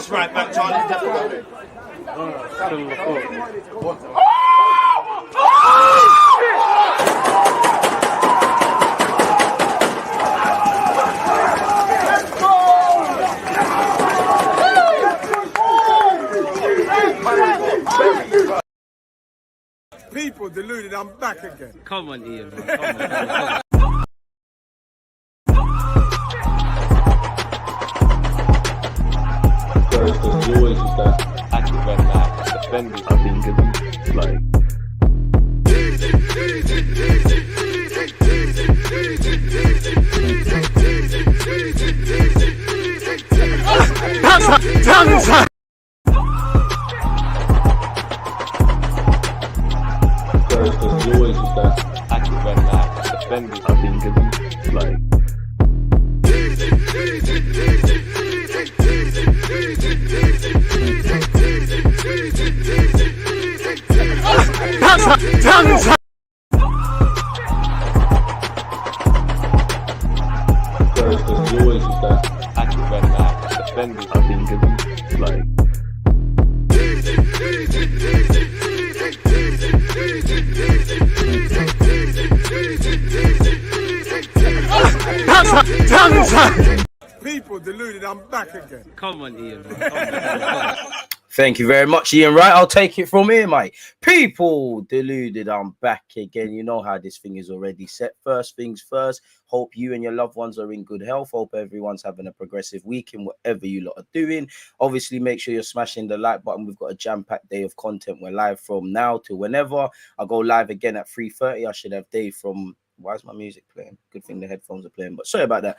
That's right back, Charlie. People deluded, I'm back again. Come on, Ian, man. Come on. You always use that active red light, defending. I think it's like. You always use that active red light, defending. I think it's like. You always use that active red light, defending. I think it's like. People deluded, I'm back again. Come on, Ian, man. Come on. Thank you very much, Ian. Right, I'll take it from here, mate. People deluded, I'm back again. You know how this thing is already set. First things first, hope you and your loved ones are in good health. Hope everyone's having a progressive week in whatever you lot are doing. Obviously, make sure you're smashing the like button. We've got a jam-packed day of content. We're live from now to whenever. I'll go live again at 3:30. I should have Dave from... Why is my music playing? Good thing the headphones are playing, but sorry about that.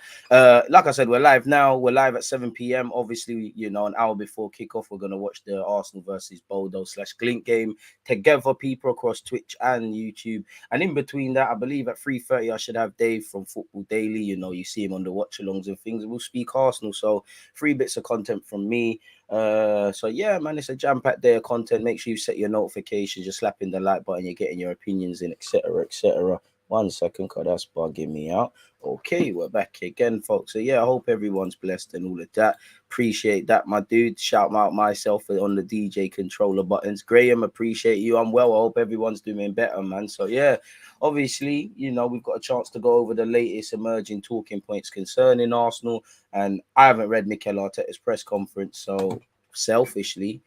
Like I said, we're live now. We're live at 7 p.m. Obviously, you know, an hour before kickoff, we're going to watch the Arsenal versus Bodo/Glint game together, people across Twitch and YouTube. And in between that, I believe at 3:30, I should have Dave from Football Daily. You know, you see him on the watch-alongs and things. We'll speak Arsenal. So 3 bits of content from me. So yeah, man, it's a jam-packed day of content. Make sure you set your notifications. You're slapping the like button. You're getting your opinions in, etc., etc. 1 second, because that's bugging me out. Okay, we're back again, folks. So yeah, I hope everyone's blessed and all of that. Appreciate that, my dude. Shout out myself on the DJ controller buttons. Graham, appreciate you. I'm well. I hope everyone's doing better, man. So yeah, obviously, you know, we've got a chance to go over the latest emerging talking points concerning Arsenal. And I haven't read MIKEL Arteta's press conference, so selfishly,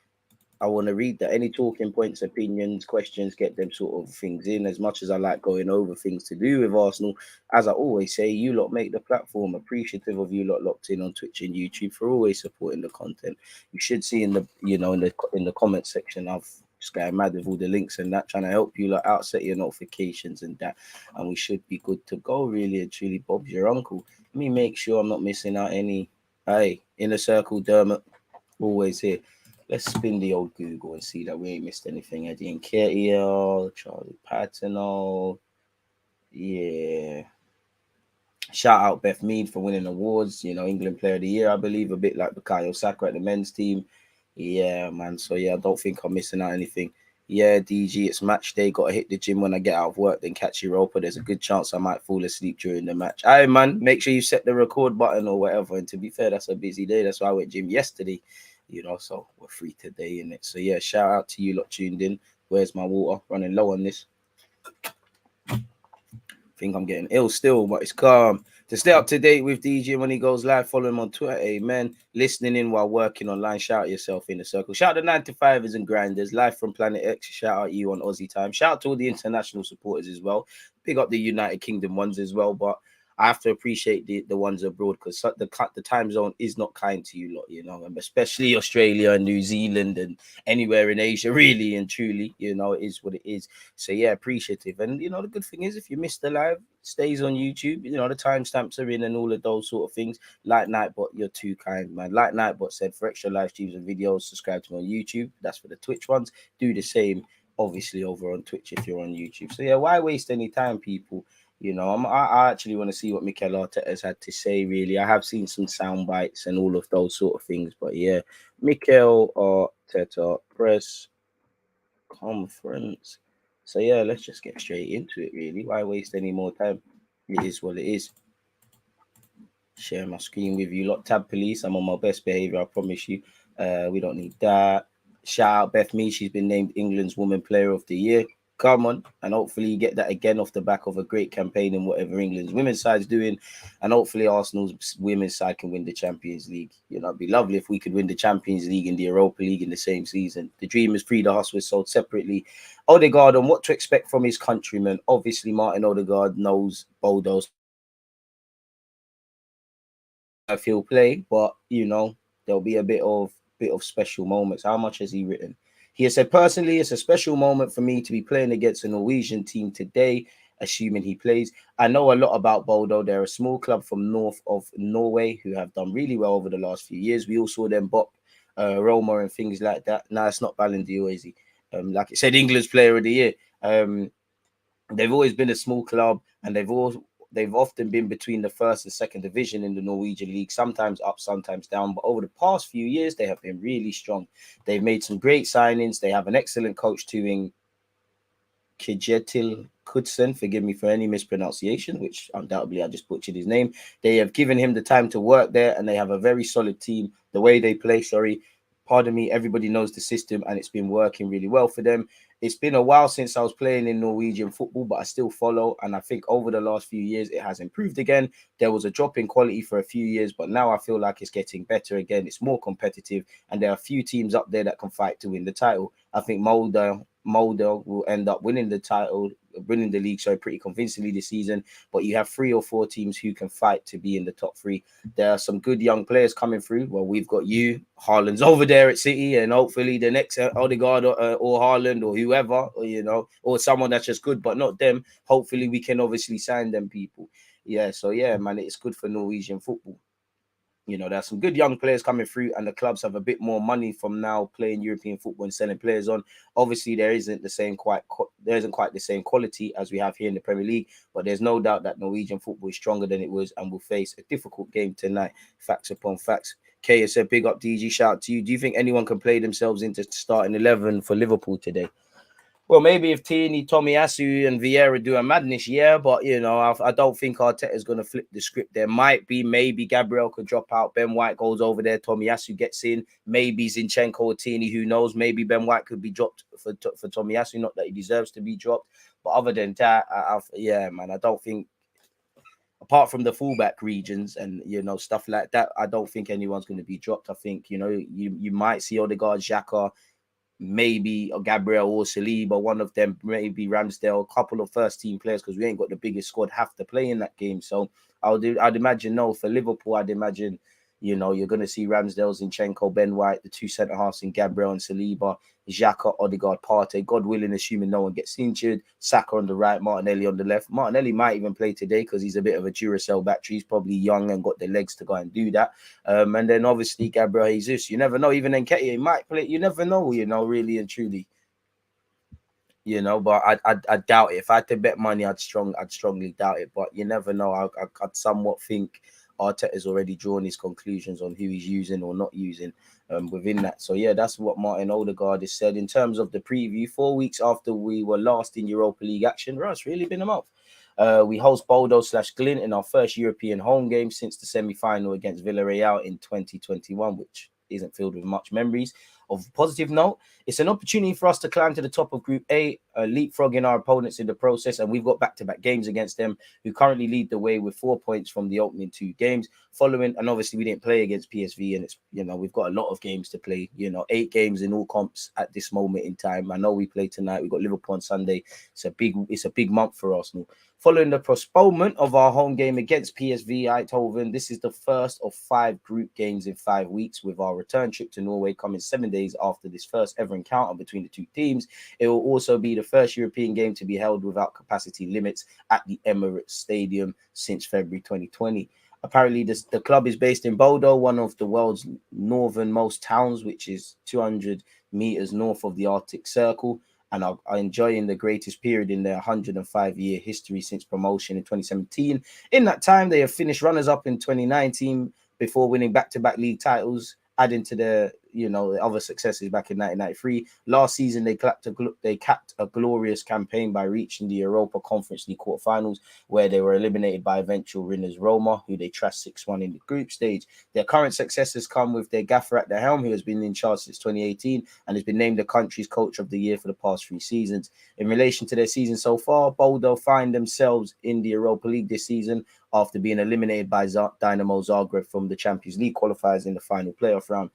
I want to read that. Any talking points, opinions, questions, get them sort of things in. As much as I like going over things to do with Arsenal, as I always say, you lot make the platform. Appreciative of you lot locked in on Twitch and YouTube for always supporting the content. You should see in the, you know, in the comment section, I've just going mad with all the links and that, trying to help you lot out, set your notifications and that, and we should be good to go. Really and truly, Bob's your uncle. Let me make sure I'm not missing out any. Hey, Inner Circle Dermot, always here. Let's spin the old Google and see that we ain't missed anything. Eddie Nketiah, Charlie Patino. Yeah. Shout out Beth Mead for winning awards. You know, England Player of the Year, I believe, a bit like Bukayo Saka at the men's team. Yeah, man. So, yeah, I don't think I'm missing out anything. Yeah, DG, it's match day. Got to hit the gym when I get out of work, then catch Europa. There's a good chance I might fall asleep during the match. All right, man. Make sure you set the record button or whatever. And to be fair, that's a busy day. That's why I went gym yesterday. You know, so we're free today, innit? So yeah, shout out to you lot tuned in. Where's my water? Running low on this. Think I'm getting ill still, but it's calm. To stay up to date with DJ when he goes live, follow him on Twitter. Amen. Listening in while working online. Shout out yourself in the circle. Shout out the 9to5ers and grinders. Live from Planet X. Shout out you on Aussie time. Shout out to all the international supporters as well. Pick up the United Kingdom ones as well, but I have to appreciate the ones abroad, because the time zone is not kind to you lot, you know, and especially Australia and New Zealand and anywhere in Asia, really and truly, you know, it is what it is. So yeah, appreciative. And you know, the good thing is, if you miss the live, it stays on YouTube. You know, the timestamps are in and all of those sort of things. Like Nightbot, you're too kind, man. Like Nightbot said, for extra live streams and videos, subscribe to me on YouTube. That's for the Twitch ones. Do the same, obviously, over on Twitch if you're on YouTube. So yeah, why waste any time, people? You know, I actually want to see what MIKEL Arteta has had to say, really. I have seen some sound bites and all of those sort of things. But yeah, MIKEL Arteta press conference. So yeah, let's just get straight into it, really. Why waste any more time? It is what it is. Share my screen with you lot. Tab police. I'm on my best behavior, I promise you. We don't need that. Shout out Beth Mee. She's been named England's Woman Player of the Year. Come on, and hopefully you get that again off the back of a great campaign in whatever England's women's side's doing, and hopefully Arsenal's women's side can win the Champions League. You know, it'd be lovely if we could win the Champions League and the Europa League in the same season. The dream is Frida Huss was sold separately. Odegaard, on what to expect from his countrymen. Obviously, Martin Odegaard knows Bodo's he'll play, but you know there'll be a bit of special moments. How much has he written? He has said, personally, it's a special moment for me to be playing against a Norwegian team today, assuming he plays. I know a lot about Bodo. They're a small club from north of Norway who have done really well over the last few years. We all saw them bop Roma and things like that. No, it's not Ballon d'Or, is he? Like I said, England's Player of the Year. They've always been a small club, and they've often been between the first and second division in the Norwegian league, sometimes up, sometimes down. But over the past few years, they have been really strong. They've made some great signings. They have an excellent coach too, Nketiah Knudsen. Forgive me for any mispronunciation, which undoubtedly I just butchered his name. They have given him the time to work there, and they have a very solid team. The way they play, pardon me, everybody knows the system, and it's been working really well for them. It's been a while since I was playing in Norwegian football, but I still follow. And I think over the last few years, it has improved again. There was a drop in quality for a few years, but now I feel like it's getting better again. It's more competitive, and there are a few teams up there that can fight to win the title. I think Molde will end up winning the league, pretty convincingly this season. But you have 3 or 4 teams who can fight to be in the top 3. There are some good young players coming through. Well, we've got you, Haaland's over there at City, and hopefully the next Odegaard or Haaland or whoever, or someone that's just good, but not them. Hopefully we can obviously sign them people. Yeah, so yeah, man, it's good for Norwegian football. You know, there's some good young players coming through, and the clubs have a bit more money from now playing European football and selling players on. Obviously, there isn't quite the same quality as we have here in the Premier League, but there's no doubt that Norwegian football is stronger than it was and will face a difficult game tonight. Facts upon facts. Kay said, big up DG, shout out to you. Do you think anyone can play themselves into starting 11 for Liverpool today? Well, maybe if Tierney, Tomiyasu, and Vieira do a madness, yeah, but you know, I don't think Arteta is going to flip the script. There might be, maybe Gabriel could drop out, Ben White goes over there, Tomiyasu gets in, maybe Zinchenko or Tierney, who knows? Maybe Ben White could be dropped for Tomiyasu, not that he deserves to be dropped, but other than that, yeah, man, I don't think. Apart from the fullback regions and stuff like that, I don't think anyone's going to be dropped. I think you might see Odegaard, Xhaka, maybe Gabriel or Saliba, one of them, maybe Ramsdale, a couple of first team players, because we ain't got the biggest squad, have to play in that game. So I'd imagine for Liverpool, I'd imagine you're going to see Ramsdale, Zinchenko, Ben White, the 2 centre halves in Gabriel and Saliba, Xhaka, Odegaard, Partey, God willing, assuming no one gets injured, Saka on the right, Martinelli on the left. Martinelli might even play today because he's a bit of a Duracell battery. He's probably young and got the legs to go and do that. And then obviously Gabriel Jesus, you never know. Even Nketiah, he might play. You never know, really and truly. But I doubt it. If I had to bet money, I'd strongly doubt it. But you never know. I'd somewhat think Arteta's already drawn his conclusions on who he's using or not using within that. So yeah, that's what Martin Odegaard has said. In terms of the preview, 4 weeks after we were last in Europa League action, it's really been a month. We host Bodo/Glint in our first European home game since the semi-final against Villarreal in 2021, which isn't filled with much memories. Of a positive note, it's an opportunity for us to climb to the top of Group A, leapfrogging our opponents in the process, and we've got back-to-back games against them, who currently lead the way with 4 points from the opening 2 games. And obviously we didn't play against PSV, and it's we've got a lot of games to play. 8 games in all comps at this moment in time. I know we play tonight. We've got Liverpool on Sunday. It's a big month for Arsenal. Following the postponement of our home game against PSV Eindhoven, this is the first of 5 group games in 5 weeks, with our return trip to Norway coming 7 days after this first ever encounter between the 2 teams. It will also be the first European game to be held without capacity limits at the Emirates Stadium since February 2020. Apparently, the club is based in Bodo, one of the world's northernmost towns, which is 200 meters north of the Arctic Circle, and are enjoying the greatest period in their 105-year history since promotion in 2017. In that time, they have finished runners-up in 2019 before winning back-to-back league titles, adding to the other successes back in 1993. Last season, they capped a glorious campaign by reaching the Europa Conference League quarterfinals, where they were eliminated by eventual winners Roma, who they trashed 6-1 in the group stage. Their current successes come with their gaffer at the helm, who has been in charge since 2018 and has been named the country's coach of the year for the past 3 seasons. In relation to their season so far, Bodo find themselves in the Europa League this season after being eliminated by Dynamo Zagreb from the Champions League qualifiers in the final playoff round.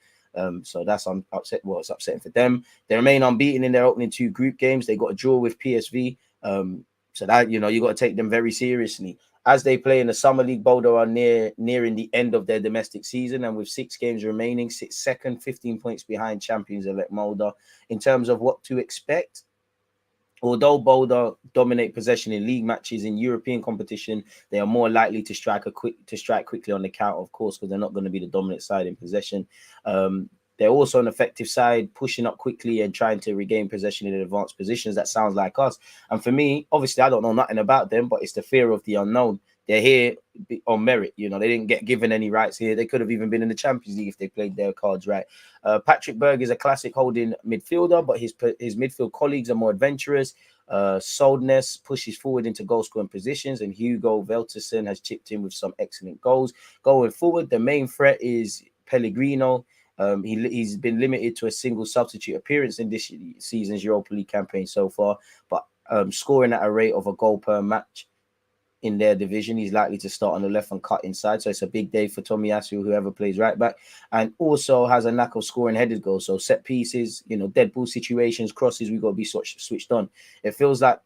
So that's it's upsetting for them. They remain unbeaten in their opening 2 group games. They got a draw with PSV. So that, you got to take them very seriously. As they play in the Summer League, Bodo are nearing the end of their domestic season, and with 6 games remaining, sit second, 15 points behind champions-elect Molde. In terms of what to expect, although Bodo dominate possession in league matches, in European competition, they are more likely to strike quickly on the counter, of course, because they're not going to be the dominant side in possession. They're also an effective side, pushing up quickly and trying to regain possession in advanced positions. That sounds like us. And for me, obviously, I don't know nothing about them, but it's the fear of the unknown. They're here on merit. They didn't get given any rights here. They could have even been in the Champions League if they played their cards right. Patrick Berg is a classic holding midfielder, but his midfield colleagues are more adventurous. Soldness pushes forward into goal-scoring positions, and Hugo Velterson has chipped in with some excellent goals. Going forward, the main threat is Pellegrino. He's been limited to a single substitute appearance in this season's Europa League campaign so far, but scoring at a rate of a goal per match in their division. He's likely to start on the left and cut inside, so it's a big day for Tomiyasu, whoever plays right back, and also has a knack of scoring headed goals. So set pieces, dead ball situations, crosses, we've got to be switched on. It feels like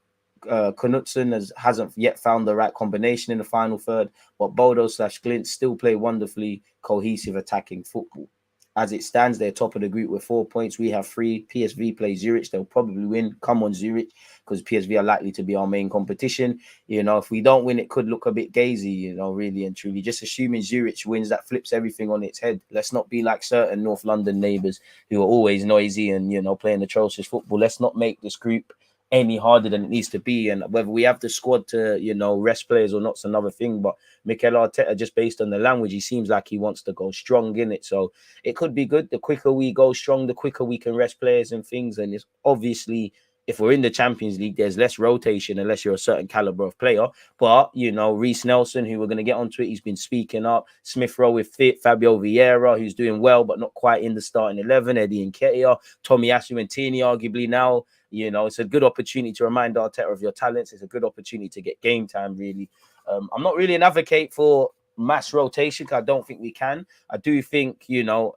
Knutson hasn't yet found the right combination in the final third, but Bodo/Glint still play wonderfully cohesive attacking football. As it stands, they're top of the group with 4 points. We have 3. PSV play Zurich. They'll probably win. Come on, Zurich, because PSV are likely to be our main competition. If we don't win, it could look a bit gazy, really and truly. Just assuming Zurich wins, that flips everything on its head. Let's not be like certain North London neighbours who are always noisy and, playing atrocious football. Let's not make this group any harder than it needs to be. And whether we have the squad to, rest players or not, it's another thing. But MIKEL Arteta, just based on the language, he seems like he wants to go strong in it. So it could be good. The quicker we go strong, the quicker we can rest players and things. And it's obviously, if we're in the Champions League, there's less rotation unless you're a certain caliber of player. But, Reece Nelson, who we're going to get onto it, he's been speaking up. Smith Rowe with fit. Fabio Vieira, who's doing well, but not quite in the starting 11. Eddie Nketiah, Tomiyasu and Tierney, arguably now. It's a good opportunity to remind Arteta of your talents. It's a good opportunity to get game time, really. I'm not really an advocate for mass rotation because I don't think we can. I do think, not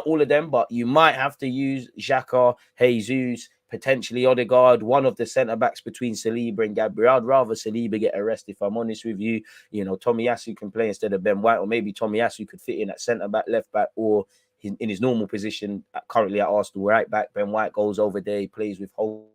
all of them, but you might have to use Xhaka, Jesus, potentially Odegaard, one of the centre-backs between Saliba and Gabriel. I'd rather Saliba get a rest, if I'm honest with you. Tomiyasu can play instead of Ben White, or maybe Tomiyasu could fit in at centre-back, left-back, or in his normal position currently at Arsenal, right back. Ben White goes over there, he plays with Holt.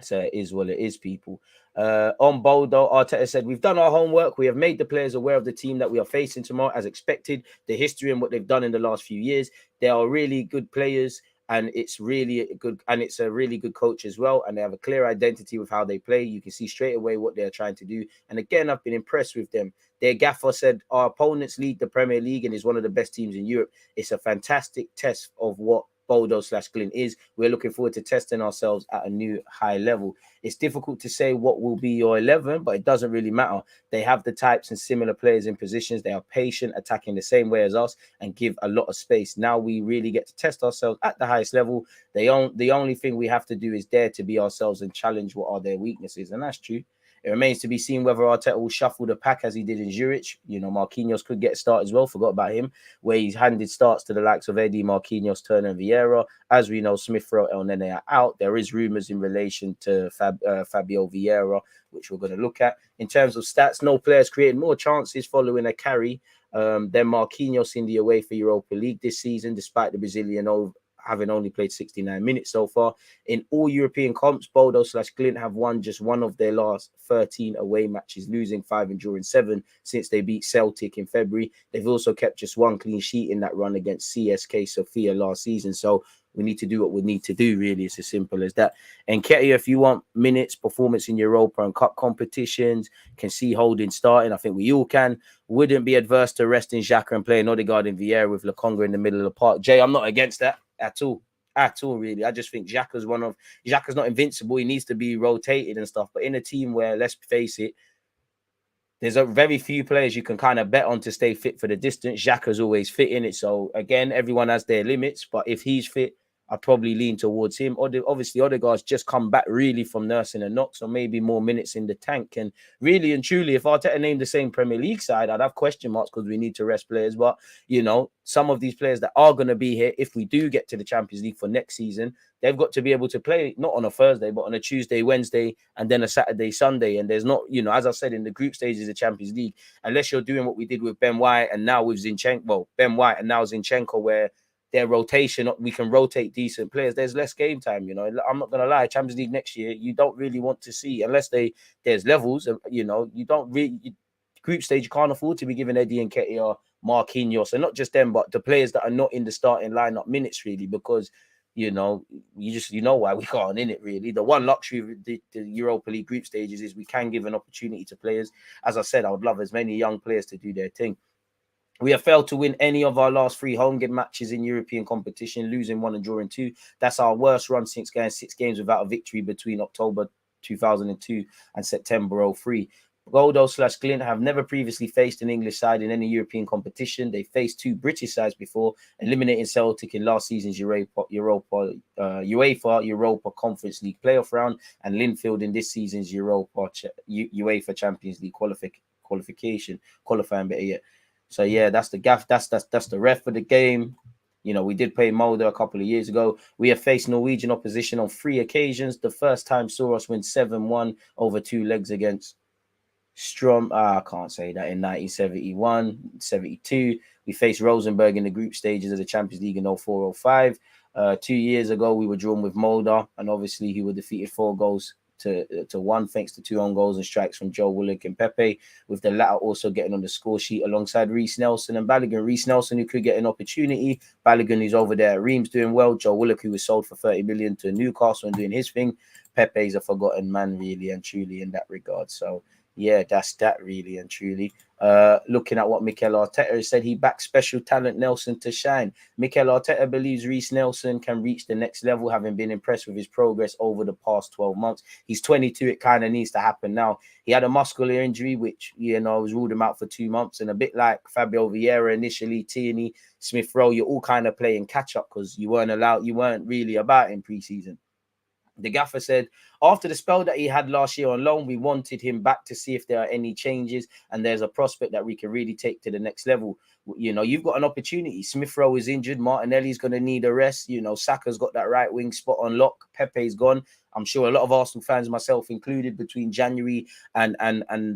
So it is what it is, people. On Bodo, Arteta said, we've done our homework. We have made the players aware of the team that we are facing tomorrow, as expected, the history and what they've done in the last few years. They are really good players, and it's a really good coach as well. And they have a clear identity with how they play. You can see straight away what they're trying to do. And again, I've been impressed with them. Their gaffer said, our opponents lead the Premier League and is one of the best teams in Europe. It's a fantastic test of what Bodo/Glint is. We're looking forward to testing ourselves at a new high level. It's difficult to say what will be your 11, but it doesn't really matter. They have the types and similar players in positions. They are patient, attacking the same way as us, and give a lot of space. Now we really get to test ourselves at the highest level. The only thing we have to do is dare to be ourselves and challenge what are their weaknesses, and that's true. It remains to be seen whether Arteta will shuffle the pack as he did in Zurich. Marquinhos could get a start as well. Forgot about him, where he's handed starts to the likes of Eddie, Marquinhos, Turner, and Vieira. As we know, Smith Rowe, El Nene are out. There is rumours in relation to Fabio Vieira, which we're going to look at. In terms of stats, no players created more chances following a carry than Marquinhos in the away for Europa League this season, despite the Brazilian having only played 69 minutes so far. In all European comps, Bodo/Glint have won just one of their last 13 away matches, losing 5 and drawing 7 since they beat Celtic in February. They've also kept just one clean sheet in that run against CSK Sofia last season. So we need to do what we need to do, really. It's as simple as that. And Nketiah, if you want minutes, performance in Europa and Cup competitions, can see Holding starting. I think we all can. Wouldn't be adverse to resting Xhaka and playing Odegaard and Vieira with Lokonga in the middle of the park. Jay, I'm not against that at all. At all, really. I just think Xhaka's not invincible. He needs to be rotated and stuff. But in a team where, let's face it, there's a very few players you can kind of bet on to stay fit for the distance. Xhaka's always fit in it. So, again, everyone has their limits. But if he's fit, I'd probably lean towards him. Obviously, Odegaard's just come back really from nursing a knock, so maybe more minutes in the tank. And really and truly, if Arteta named the same Premier League side, I'd have question marks because we need to rest players. But, you know, some of these players that are going to be here, if we do get to the Champions League for next season, they've got to be able to play not on a Thursday, but on a Tuesday, Wednesday, and then a Saturday, Sunday. And there's not, you know, as I said, in the group stages of the Champions League, unless you're doing what we did with Ben White and now with Zinchenko, well, Ben White and now Zinchenko, where their rotation, we can rotate decent players. There's less game time, you know. I'm not gonna lie, Champions League next year, you don't really want to see, unless there's levels, you know, you don't really group stage, you can't afford to be giving Eddie and Nketiah, Marquinhos, and not just them, but the players that are not in the starting lineup minutes, really, because you know, you know why we can't in it, really. The one luxury of the Europa League group stages is we can give an opportunity to players. As I said, I would love as many young players to do their thing. We have failed to win any of our last 3 home game matches in European competition, losing 1 and drawing 2. That's our worst run since going 6 games without a victory between October 2002 and September 03. Goldo/Glint have never previously faced an English side in any European competition. They faced 2 British sides before, eliminating Celtic in last season's UEFA Europa Conference League playoff round and Linfield in this season's UEFA Champions League qualifying bit yet. So yeah, that's the gaff. That's the ref for the game. You know, we did play Molde a couple of years ago. We have faced Norwegian opposition on 3 occasions. The first time saw us win 7-1 over 2 legs against Strom. I can't say that. In 1971, 72, we faced Rosenborg in the group stages of the Champions League in 04-05. 2 years ago, we were drawn with Molde, and obviously he was defeated 4 goals to 1, thanks to 2 own goals and strikes from Joe Willock and Pepe, with the latter also getting on the score sheet alongside Reece Nelson and Balogun. Reece Nelson, who could get an opportunity. Balogun, who's over there at Reims doing well. Joe Willock, who was sold for 30 million to Newcastle and doing his thing. Pepe's a forgotten man, really and truly, in that regard. So, yeah, that's that, really and truly. Looking at what MIKEL Arteta has said, he backs special talent Nelson to shine. MIKEL Arteta believes Reece Nelson can reach the next level, having been impressed with his progress over the past 12 months. He's 22. It kind of needs to happen now. He had a muscular injury, which, you know, was ruled him out for 2 months. And a bit like Fabio Vieira initially, Tierney, Smith Rowe, you're all kind of playing catch up because you weren't really about in preseason. The gaffer said, after the spell that he had last year on loan, we wanted him back to see if there are any changes and there's a prospect that we can really take to the next level. You know, you've got an opportunity. Smith Rowe is injured. Martinelli's going to need a rest. You know, Saka's got that right wing spot on lock. Pepe's gone. I'm sure a lot of Arsenal fans, myself included, between January and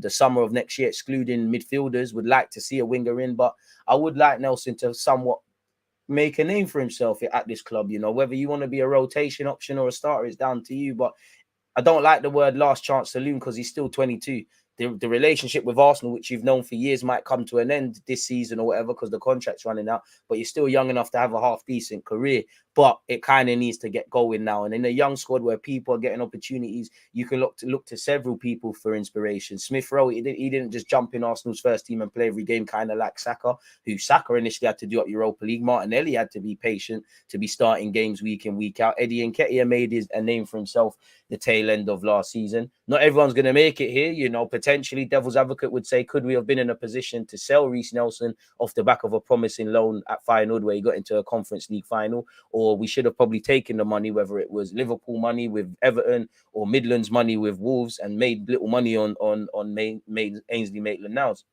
the summer of next year, excluding midfielders, would like to see a winger in. But I would like Nelson to somewhat make a name for himself at this club. You know, whether you want to be a rotation option or a starter is down to you. But I don't like the word last chance saloon because he's still 22. The relationship with Arsenal, which you've known for years, might come to an end this season or whatever because the contract's running out, but you're still young enough to have a half-decent career. But it kind of needs to get going now. And in a young squad where people are getting opportunities, you can look to several people for inspiration. Smith Rowe, he didn't just jump in Arsenal's first team and play every game, kind of like Saka, who Saka initially had to do at Europa League. Martinelli had to be patient to be starting games week in, week out. Eddie Nketiah made a name for himself the tail end of last season. Not everyone's going to make it here. You know, potentially devil's advocate would say, could we have been in a position to sell Reece Nelson off the back of a promising loan at Feyenoord where he got into a Conference League final? Or we should have probably taken the money, whether it was Liverpool money with Everton or Midlands money with Wolves, and made little money on Ainsley Maitland-Niles.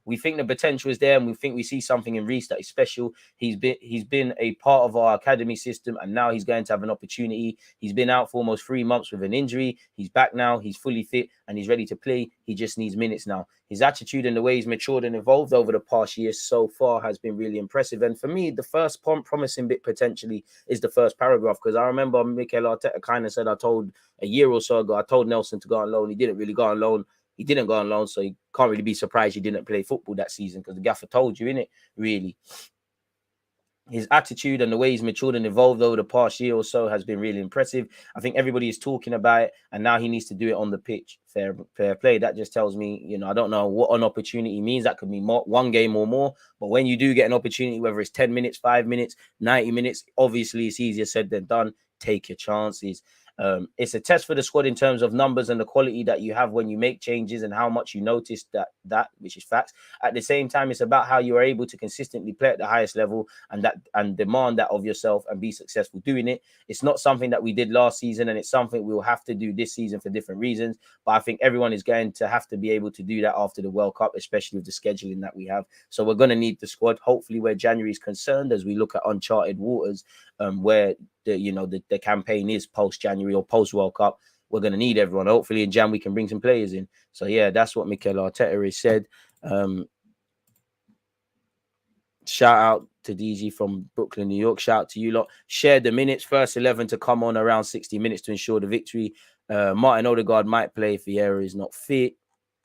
We think the potential is there, and we think we see something in Reece that is special. He's been a part of our academy system, and now he's going to have an opportunity. He's been out for almost 3 months with an injury. He's back now. He's fully fit, and he's ready to play. He just needs minutes now. His attitude and the way he's matured and evolved over the past year so far has been really impressive. And for me, the first promising bit potentially is the first paragraph, because I remember MIKEL Arteta kind of said, a year or so ago, I told Nelson to go on loan. He didn't really go on loan. He didn't go on loan, so you can't really be surprised he didn't play football that season because the gaffer told you, innit? Really. his attitude and the way he's matured and evolved over the past year or so has been really impressive. I think everybody is talking about it, and now he needs to do it on the pitch. Fair play. That just tells me, you know, I don't know what an opportunity means. That could be one game or more. But when you do get an opportunity, whether it's 10 minutes, 5 minutes, 90 minutes, obviously it's easier said than done. Take your chances. It's a test for the squad in terms of numbers and the quality that you have when you make changes and how much you notice that which is facts. At the same time, it's about how you are able to consistently play at the highest level and demand that of yourself and be successful doing it. It's not something that we did last season, and it's something we will have to do this season for different reasons. But I think everyone is going to have to be able to do that after the World Cup, especially with the scheduling that we have. So we're going to need the squad, hopefully, where January is concerned, as we look at uncharted waters, where the campaign is post-January or post-World Cup. We're going to need everyone. Hopefully in Jan we can bring some players in. So yeah, that's what MIKEL Arteta has said. Shout out to DG from Brooklyn, New York. Shout out to you lot. Share the minutes. First 11 to come on around 60 minutes to ensure the victory. Martin Odegaard might play if Vieira is not fit.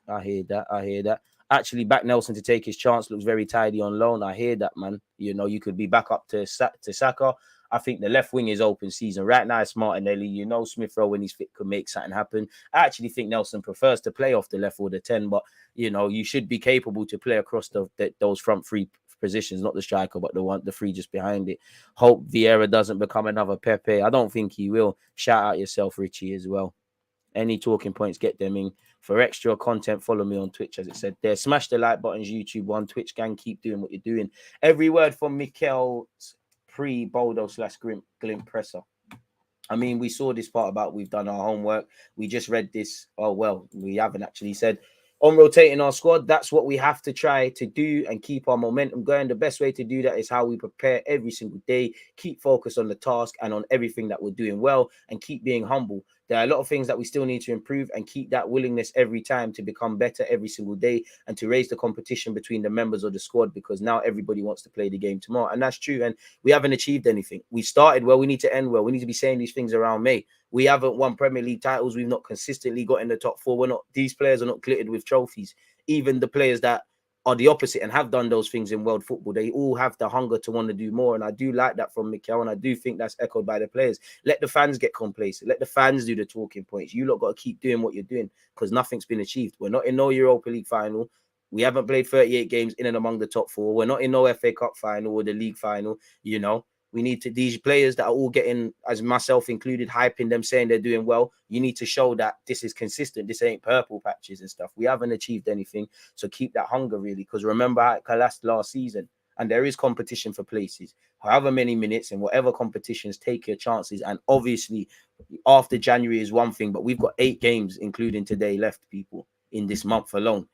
I hear that. Actually, back Nelson to take his chance. Looks very tidy on loan. I hear that, man. You know, you could be back up to Saka. I think the left wing is open season. Right now, it's Martinelli. You know, Smith Rowe, when he's fit, could make something happen. I actually think Nelson prefers to play off the left or the 10, but, you know, you should be capable to play across those front three positions, not the striker, but the three just behind it. Hope Vieira doesn't become another Pepe. I don't think he will. Shout out yourself, Richie, as well. Any talking points, get them in. For extra content, follow me on Twitch, as it said there. Smash the like buttons, YouTube one, Twitch gang, keep doing what you're doing. Every word from MIKEL's pre-Boldo/Glint presser. I mean, we saw this part about we've done our homework. We just read this. Oh, well, we haven't actually said. On rotating our squad, that's what we have to try to do and keep our momentum going. The best way to do that is how we prepare every single day, keep focused on the task and on everything that we're doing well, and keep being humble. There are a lot of things that we still need to improve, and keep that willingness every time to become better every single day and to raise the competition between the members of the squad, because now everybody wants to play the game tomorrow. And that's true. And we haven't achieved anything. We started well. We need to end well. We need to be saying these things around May. We haven't won Premier League titles. We've not consistently got in the top four. These players are not glittered with trophies. Even the players that are the opposite and have done those things in world football, they all have the hunger to want to do more. And I do like that from MIKEL, and I do think that's echoed by the players. Let the fans get complacent. Let the fans do the talking points. You lot got to keep doing what you're doing, because nothing's been achieved. We're not in no Europa League final. We haven't played 38 games in and among the top four. We're not in no FA Cup final or the league final, you know. We need to, these players that are all getting, as myself included, hyping them, saying they're doing well. You need to show that this is consistent. This ain't purple patches and stuff. We haven't achieved anything. So keep that hunger, really, because remember how it collapsed last season. And there is competition for places. However many minutes in whatever competitions, take your chances. And obviously, after January is one thing, but we've got 8 games, including today, left, people, in this month alone.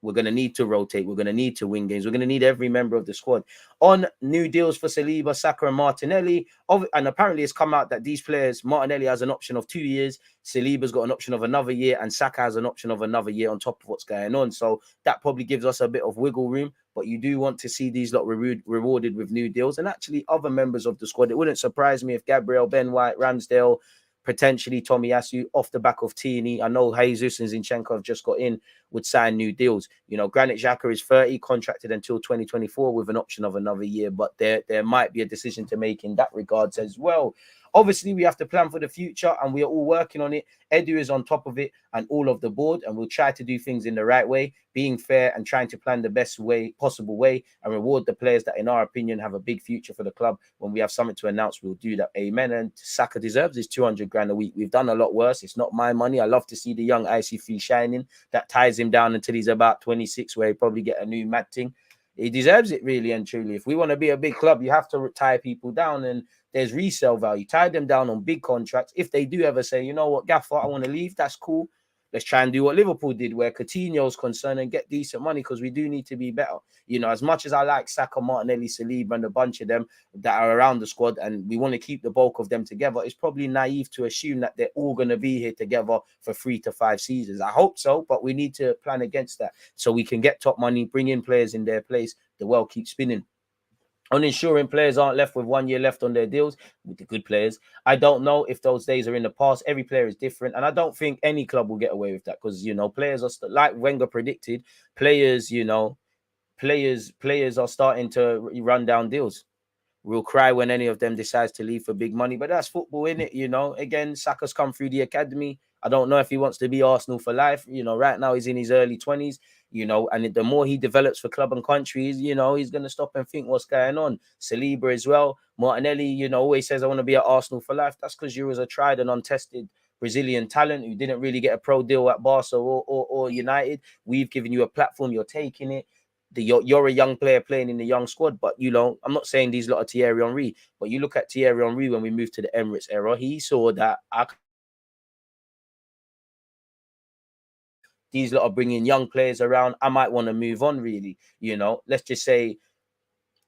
We're going to need to rotate. We're going to need to win games. We're going to need every member of the squad. On new deals for Saliba, Saka and Martinelli. And apparently it's come out that these players, Martinelli has an option of 2 years. Saliba's got an option of another year. And Saka has an option of another year on top of what's going on. So that probably gives us a bit of wiggle room. But you do want to see these lot rewarded with new deals. And actually other members of the squad. It wouldn't surprise me if Gabriel, Ben White, Ramsdale, potentially Tomiyasu, off the back of Tierney. I know Jesus and Zinchenko have just got in, would sign new deals. You know, Granit Xhaka is 30, contracted until 2024 with an option of another year, but there might be a decision to make in that regards as well. Obviously, we have to plan for the future, and we are all working on it. Edu is on top of it and all of the board, and we'll try to do things in the right way, being fair and trying to plan the best possible way and reward the players that, in our opinion, have a big future for the club. When we have something to announce, we'll do that. Amen. And Saka deserves his 200 grand a week. We've done a lot worse. It's not my money. I love to see the young IC3 shining. That ties him down until he's about 26, where he probably get a new mad thing. He deserves it, really and truly. If we want to be a big club, you have to tie people down, and there's resale value. Tie them down on big contracts. If they do ever say, you know what, Gaffer, I want to leave, that's cool. Let's try and do what Liverpool did, where Coutinho's concerned, and get decent money, because we do need to be better. You know, as much as I like Saka, Martinelli, Saliba, and a bunch of them that are around the squad, and we want to keep the bulk of them together, it's probably naive to assume that they're all going to be here together for 3 to 5 seasons. I hope so, but we need to plan against that so we can get top money, bring in players in their place. The world keeps spinning. On ensuring players aren't left with 1 year left on their deals, with the good players, I don't know if those days are in the past. Every player is different, and I don't think any club will get away with that, because, you know, players are like Wenger predicted. Players, you know, players are starting to run down deals. We'll cry when any of them decides to leave for big money, but that's football, innit? You know, again, Saka's come through the academy. I don't know if he wants to be Arsenal for life. You know, right now he's in his early 20s, you know, and the more he develops for club and country, you know, he's going to stop and think what's going on. Saliba as well. Martinelli, you know, always says, I want to be at Arsenal for life. That's because you was a tried and untested Brazilian talent who didn't really get a pro deal at Barca or United. We've given you a platform. You're taking it. You're a young player playing in the young squad, but you know, I'm not saying these lot are Thierry Henry, but you look at Thierry Henry when we moved to the Emirates era, he saw that these lot are bringing young players around. I might want to move on, really. You know, let's just say,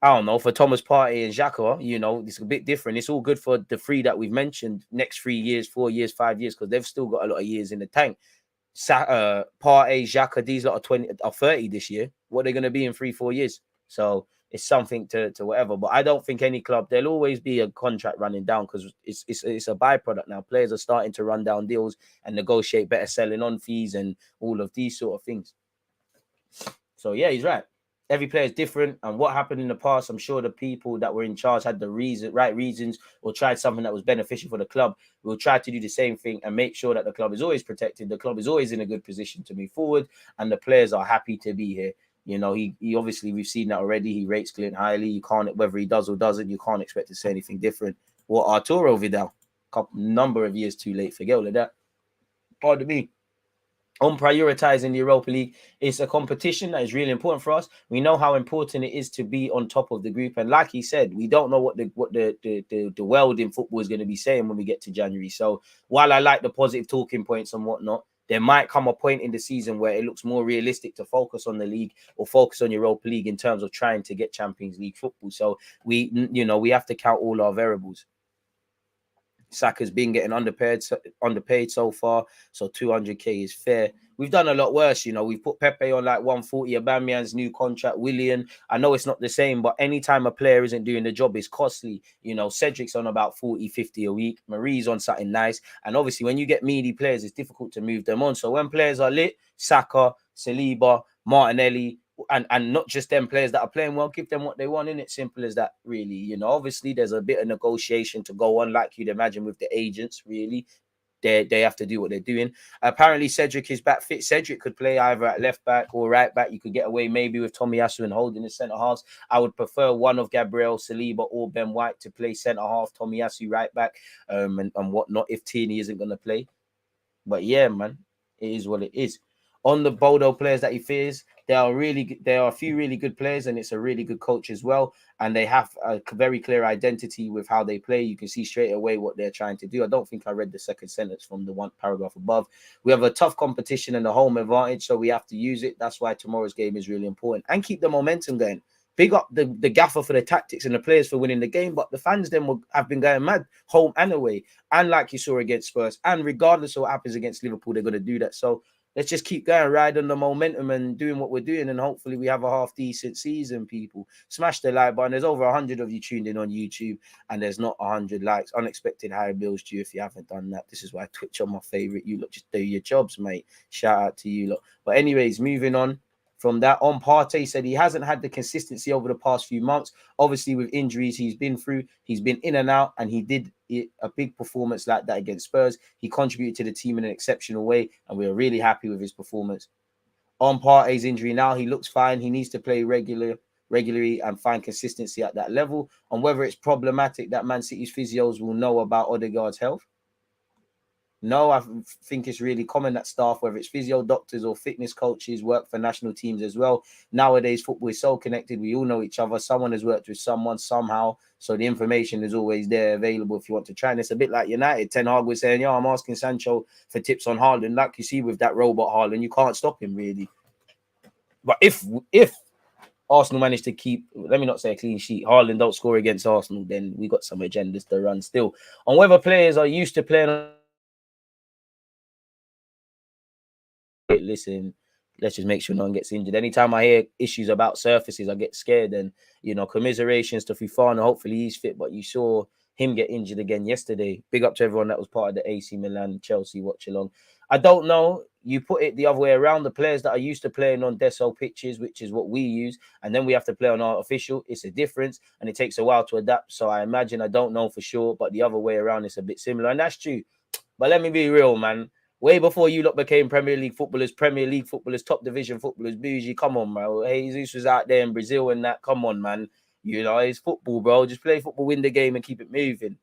I don't know, for Thomas Partey and Xhaka, you know, it's a bit different. It's all good for the three that we've mentioned, next 3 years, 4 years, 5 years, because they've still got a lot of years in the tank. Partey, Xhaka, these lot are 30 this year. What are they going to be in 3-4 years? So it's something to whatever. But I don't think any club, there'll always be a contract running down because it's a byproduct now. Players are starting to run down deals and negotiate better selling on fees and all of these sort of things. So yeah, he's right. Every player is different, and what happened in the past, I'm sure the people that were in charge had the right reasons or tried something that was beneficial for the club. We'll try to do the same thing and make sure that the club is always protected, the club is always in a good position to move forward, and the players are happy to be here. You know, he obviously, we've seen that already. He rates Clint highly. You can't, whether he does or doesn't, you can't expect to say anything different. Or Arturo Vidal, number of years too late. Forget all of that. Pardon me. On prioritizing the Europa League, it's a competition that is really important for us. We know how important it is to be on top of the group, and like he said, we don't know what the world in football is going to be saying when we get to January. So while I like the positive talking points and whatnot, there might come a point in the season where it looks more realistic to focus on the league or focus on Europa League in terms of trying to get Champions League football. So we have to count all our variables. Saka's been getting underpaid so far, so 200k is fair. We've done a lot worse, you know. We've put Pepe on like 140. Aubameyang's new contract, Willian. I know it's not the same, but anytime a player isn't doing the job, it's costly. You know, Cedric's on about 40, 50 a week. Marie's on something nice. And obviously, when you get meaty players, it's difficult to move them on. So when players are lit, Saka, Saliba, Martinelli, and not just them players that are playing well, give them what they want, in it. Simple as that, really. You know, obviously there's a bit of negotiation to go on, like you'd imagine with the agents. Really, they have to do what they're doing. Apparently Cedric is back fit. Cedric could play either at left back or right back. You could get away maybe with Tomiyasu and holding the centre halves. I would prefer one of Gabriel, Saliba or Ben White to play centre half, Tomiyasu right back, and whatnot if Tierney isn't going to play. But yeah, man, it is what it is. On the Bodo players that he fears, there are a few really good players, and it's a really good coach as well. And they have a very clear identity with how they play. You can see straight away what they're trying to do. I don't think I read the second sentence from the one paragraph above. We have a tough competition and a home advantage, so we have to use it. That's why tomorrow's game is really important. And keep the momentum going. Big up the gaffer for the tactics and the players for winning the game, but the fans then have been going mad, home and away. And like you saw against Spurs, and regardless of what happens against Liverpool, they're going to do that. So let's just keep going, riding the momentum and doing what we're doing, and hopefully we have a half-decent season, people. Smash the like button. There's over 100 of you tuned in on YouTube, and there's not 100 likes. Unexpected high bills due if you haven't done that. This is why Twitch on my favourite. You lot just do your jobs, mate. Shout out to you lot. But anyways, moving on. From that, on Partey said he hasn't had the consistency over the past few months. Obviously, with injuries he's been through, he's been in and out, and he did a big performance like that against Spurs. He contributed to the team in an exceptional way, and we are really happy with his performance. On Partey's injury now, he looks fine. He needs to play regularly and find consistency at that level. On whether it's problematic that Man City's physios will know about Odegaard's health. No, I think it's really common that staff, whether it's physio, doctors or fitness coaches, work for national teams as well. Nowadays, football is so connected. We all know each other. Someone has worked with someone somehow. So the information is always there available if you want to try. And it's a bit like United. Ten Hag was saying, I'm asking Sancho for tips on Haaland. Like you see with that robot Haaland, you can't stop him really. But if Arsenal managed to keep, let me not say a clean sheet, Haaland don't score against Arsenal, then we got some agendas to run still. On whether players are used to playing, listen, let's just make sure no one gets injured. Anytime I hear issues about surfaces, I get scared. And, commiserations to Fofana. Hopefully he's fit, but you saw him get injured again yesterday. Big up to everyone that was part of the AC Milan Chelsea watch along. I don't know. you put it the other way around. The players that are used to playing on Deso pitches, which is what we use, and then we have to play on artificial, it's a difference, and it takes a while to adapt. So I imagine, I don't know for sure, but the other way around is a bit similar, and that's true. But let me be real, man. Way before you lot became Premier League footballers, top division footballers, bougie. Come on, bro. Hey, Jesus was out there in Brazil and that. Come on, man. You know, it's football, bro. Just play football, win the game, and keep it moving.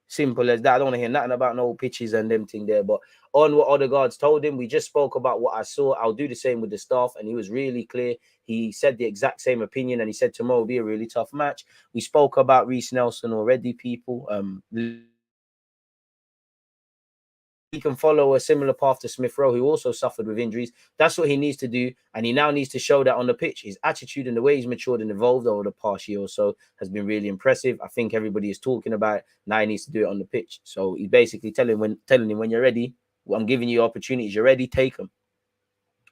Simple as that. I don't want to hear nothing about no pitches and them thing there. But on what Odegaard's told him, we just spoke about what I saw. I'll do the same with the staff, and he was really clear. He said the exact same opinion, and he said tomorrow will be a really tough match. We spoke about Reece Nelson already, people. He can follow a similar path to Smith Rowe, who also suffered with injuries. That's what he needs to do, and he now needs to show that on the pitch. His attitude and the way he's matured and evolved over the past year or so has been really impressive. I think everybody is talking about it. Now he needs to do it on the pitch. So he's basically telling him when you're ready, I'm giving you opportunities. You're ready, take them.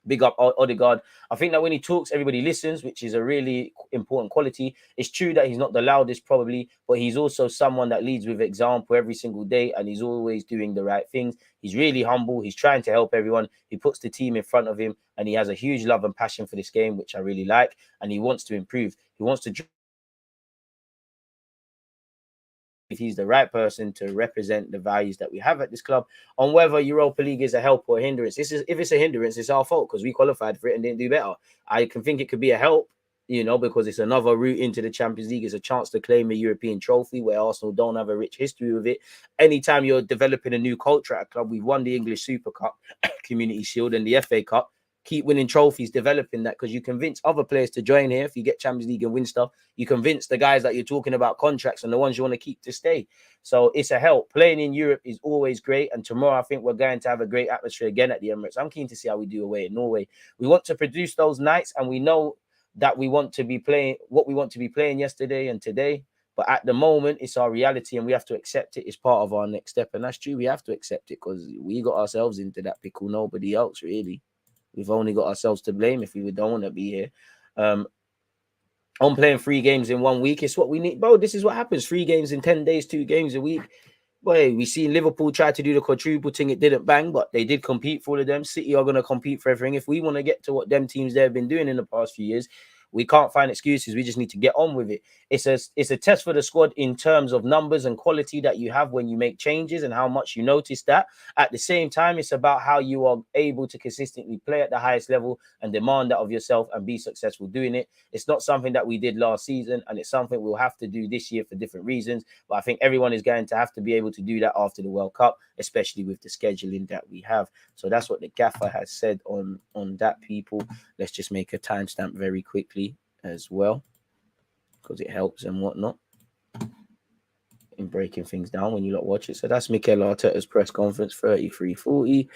Big up Odegaard. I think that when he talks, everybody listens, which is a really important quality. It's true that he's not the loudest, probably, but he's also someone that leads with example every single day, and he's always doing the right things. He's really humble. He's trying to help everyone. He puts the team in front of him, and he has a huge love and passion for this game, which I really like, and he wants to improve. He wants to... if he's the right person to represent the values that we have at this club. On whether Europa League is a help or a hindrance, if it's a hindrance, it's our fault because we qualified for it and didn't do better. I can think it could be a help, you know, because it's another route into the Champions League. It's a chance to claim a European trophy where Arsenal don't have a rich history with it. Anytime you're developing a new culture at a club, we've won the English Super Cup, Community Shield, and the FA Cup. Keep winning trophies, developing that, because you convince other players to join here. If you get Champions League and win stuff, you convince the guys that you're talking about contracts and the ones you want to keep to stay. So it's a help. Playing in Europe is always great. And tomorrow, I think we're going to have a great atmosphere again at the Emirates. I'm keen to see how we do away in Norway. We want to produce those nights, and we know that we want to be playing what we want to be playing yesterday and today. But at the moment, it's our reality, and we have to accept it. It's part of our next step. And that's true. We have to accept it because we got ourselves into that pickle. Nobody else, really. We've only got ourselves to blame if we don't want to be here. On playing 3 games in 1 week, it's what we need. Bro, this is what happens. 3 games in 10 days, 2 games a week. Boy, we seen Liverpool try to do the quadruple thing. It didn't bang, but they did compete for all of them. City are going to compete for everything. If we want to get to what them teams they've been doing in the past few years, we can't find excuses. We just need to get on with it. It's a test for the squad in terms of numbers and quality that you have when you make changes and how much you notice that. At the same time, it's about how you are able to consistently play at the highest level and demand that of yourself and be successful doing it. It's not something that we did last season, and it's something we'll have to do this year for different reasons. But I think everyone is going to have to be able to do that after the World Cup, especially with the scheduling that we have. So that's what the gaffer has said on that, people. Let's just make a timestamp very quickly as well, because it helps and whatnot in breaking things down when you lot watch it. So that's MIKEL Arteta's press conference, 33:40.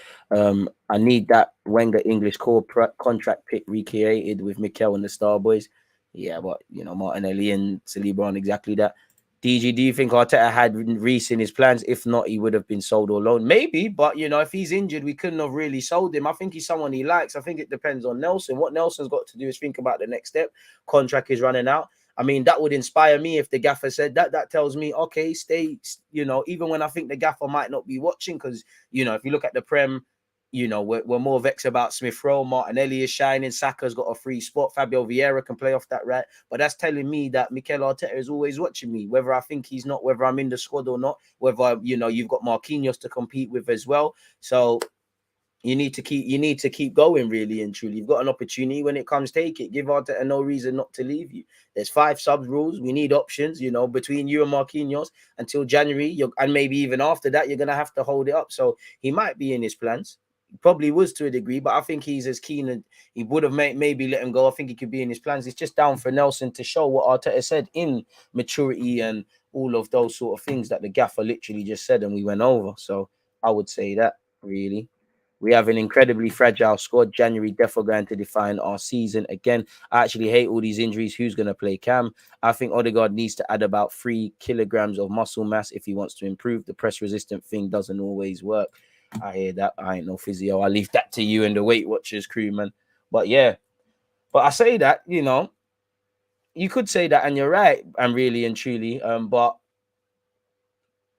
I need that Wenger English core contract pick recreated with MIKEL and the Star Boys. Yeah, but you know, Martinelli and Saliba aren't exactly that. DG, do you think Arteta had Reece in his plans? If not, he would have been sold or loaned. Maybe, but you know, if he's injured, we couldn't have really sold him. I think he's someone he likes. I think it depends on Nelson. What Nelson's got to do is think about the next step. Contract is running out. I mean, that would inspire me if the gaffer said that. That tells me, okay, stay, you know, even when I think the gaffer might not be watching, because, you know, if you look at the Prem, you know, we're more vexed about Smith Rowe. Martinelli is shining. Saka's got a free spot. Fabio Vieira can play off that right. But that's telling me that MIKEL Arteta is always watching me, whether I think he's not, whether I'm in the squad or not, whether, you know, you've got Marquinhos to compete with as well. So you need to keep going, really and truly. You've got an opportunity. When it comes, take it. Give Arteta no reason not to leave you. There's 5 subs rules. We need options, you know, between you and Marquinhos until January. And maybe even after that, you're going to have to hold it up. So he might be in his plans. Probably was to a degree, but I think he's as keen, and he would have maybe let him go. I think he could be in his plans. It's just down for Nelson to show what Arteta said in maturity and all of those sort of things that the gaffer literally just said, and we went over. So I would say that, really. We have an incredibly fragile squad. January definitely going to define our season again. I actually hate all these injuries. Who's going to play Cam? I think Odegaard needs to add about 3 kilograms of muscle mass if he wants to improve. The press resistant thing doesn't always work. I hear that. I ain't no physio. I leave that to you and the Weight Watchers crew, man. But yeah, but I say that, you know, you could say that, and you're right, and really and truly. But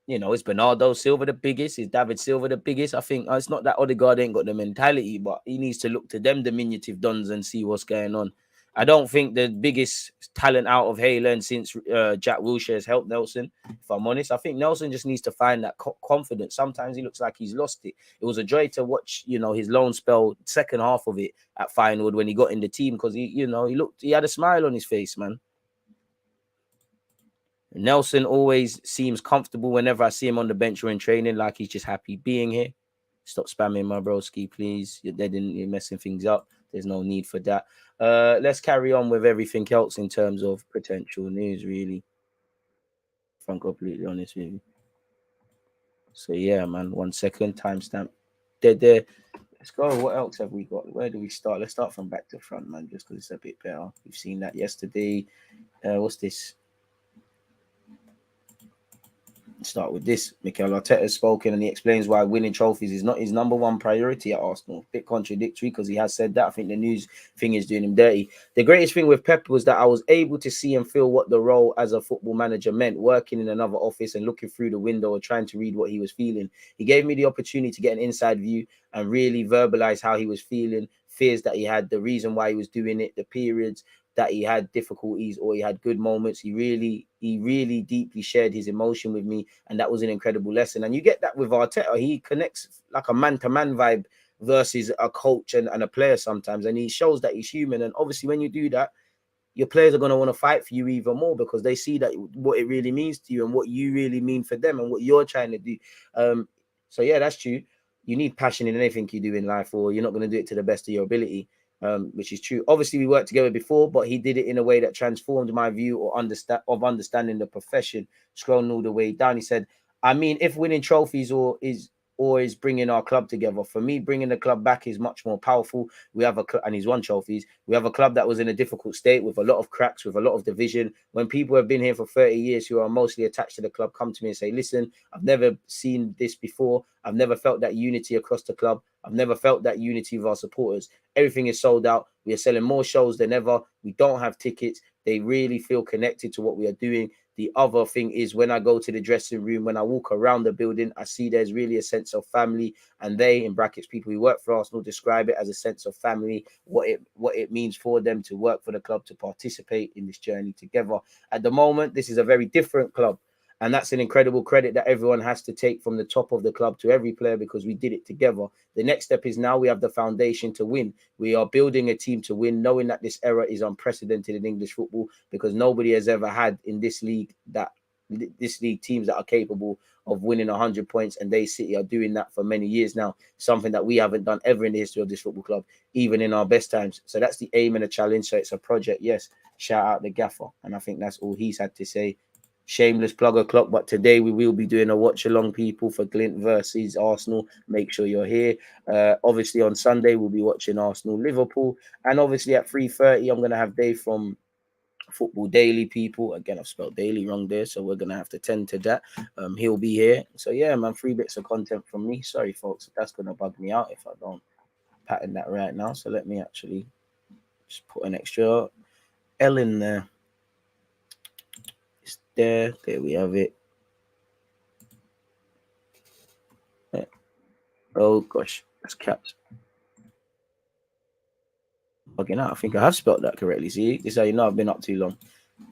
You know, is Bernardo Silva the biggest? Is David Silva the biggest? I think it's not that Odegaard ain't got the mentality, but he needs to look to them diminutive dons and see what's going on. I don't think the biggest talent out of Haaland since Jack Wilshere has helped Nelson. If I'm honest, I think Nelson just needs to find that confidence. Sometimes he looks like he's lost it. It was a joy to watch, you know, his loan spell, second half of it at Feyenoord when he got in the team because he had a smile on his face, man. Nelson always seems comfortable whenever I see him on the bench or in training, like he's just happy being here. Stop spamming my broski, please. You're messing things up. There's no need for that. Let's carry on with everything else in terms of potential news, really. If I'm completely honest with you. So, yeah, man. 1 second. Timestamp. There. Let's go. What else have we got? Where do we start? Let's start from back to front, man, just because it's a bit better. We've seen that yesterday. What's this? Start with this. MIKEL Arteta has spoken and he explains why winning trophies is not his number one priority at Arsenal. Bit contradictory because he has said that. I think the news thing is doing him dirty. The greatest thing with Pep was that I was able to see and feel what the role as a football manager meant, working in another office and looking through the window or trying to read what he was feeling. He gave me the opportunity to get an inside view and really verbalize how he was feeling, fears that he had, the reason why he was doing it, the periods that he had difficulties or he had good moments. He really deeply shared his emotion with me, and that was an incredible lesson. And you get that with Arteta. He connects like a man-to-man vibe versus a coach and a player sometimes, and he shows that he's human. And obviously when you do that, your players are going to want to fight for you even more because they see that what it really means to you and what you really mean for them and what you're trying to do. So yeah, that's true. You need passion in anything you do in life, or you're not going to do it to the best of your ability. Which is true. Obviously, we worked together before, but he did it in a way that transformed my view or understanding the profession. Scrolling all the way down, he said, "I mean, if winning trophies is bringing our club together, for me, bringing the club back is much more powerful. We have and he's won trophies. We have a club that was in a difficult state with a lot of cracks, with a lot of division. When people have been here for 30 years who are mostly attached to the club come to me and say, listen, I've never seen this before. I've never felt that unity across the club. I've never felt that unity with our supporters. Everything is sold out. We are selling more shows than ever. We don't have tickets. They really feel connected to what we are doing. The other thing is when I go to the dressing room, when I walk around the building, I see there's really a sense of family. And they, in brackets, people who work for Arsenal, describe it as a sense of family, what it means for them to work for the club, to participate in this journey together. At the moment, this is a very different club. And that's an incredible credit that everyone has to take from the top of the club to every player because we did it together. The next step is now we have the foundation to win. We are building a team to win, knowing that this era is unprecedented in English football because nobody has ever had in this league teams that are capable of winning 100 points, and City are doing that for many years now, something that we haven't done ever in the history of this football club, even in our best times. So that's the aim and the challenge. So it's a project, yes. Shout out the gaffer. And I think that's all he's had to say. Shameless plug o'clock, but today we will be doing a watch along, people, for Glint versus Arsenal. Make sure you're here. Obviously on Sunday we'll be watching Arsenal Liverpool, and obviously at 3:30 I'm gonna have Dave from Football Daily, people. Again, I've spelled daily wrong there, so we're gonna have to tend to that. He'll be here. So yeah, man, 3 bits of content from me. Sorry folks, that's gonna bug me out if I don't pattern that right now. So let me actually just put an extra L in there. There we have it. Oh gosh, that's caps. Bugging out. I think I have spelled that correctly. See, this is how you know I've been up too long.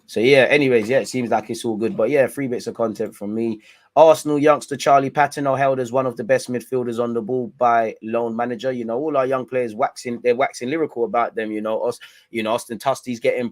So yeah, anyways, yeah, it seems like it's all good. But yeah, 3 bits of content from me. Arsenal youngster Charlie Patino held as one of the best midfielders on the ball by loan manager. You know, all our young players waxing lyrical about them. You know, Austin Tusty's getting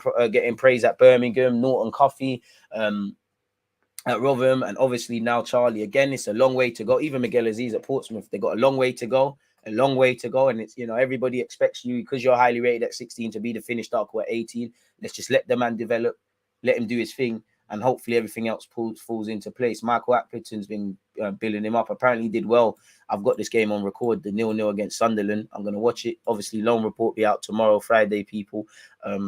praise at Birmingham, Norton Coffey, at Rotherham, and obviously now Charlie. Again, it's a long way to go. Even Miguel Aziz at Portsmouth, they got a long way to go. And it's, you know, everybody expects you, because you're highly rated at 16, to be the finished article at 18. Let's just let the man develop, let him do his thing, and hopefully everything else falls into place. Michael Appleton's been billing him up. Apparently, he did well. I've got this game on record, the 0-0 against Sunderland. I'm going to watch it. Obviously, loan report be out tomorrow, Friday, people,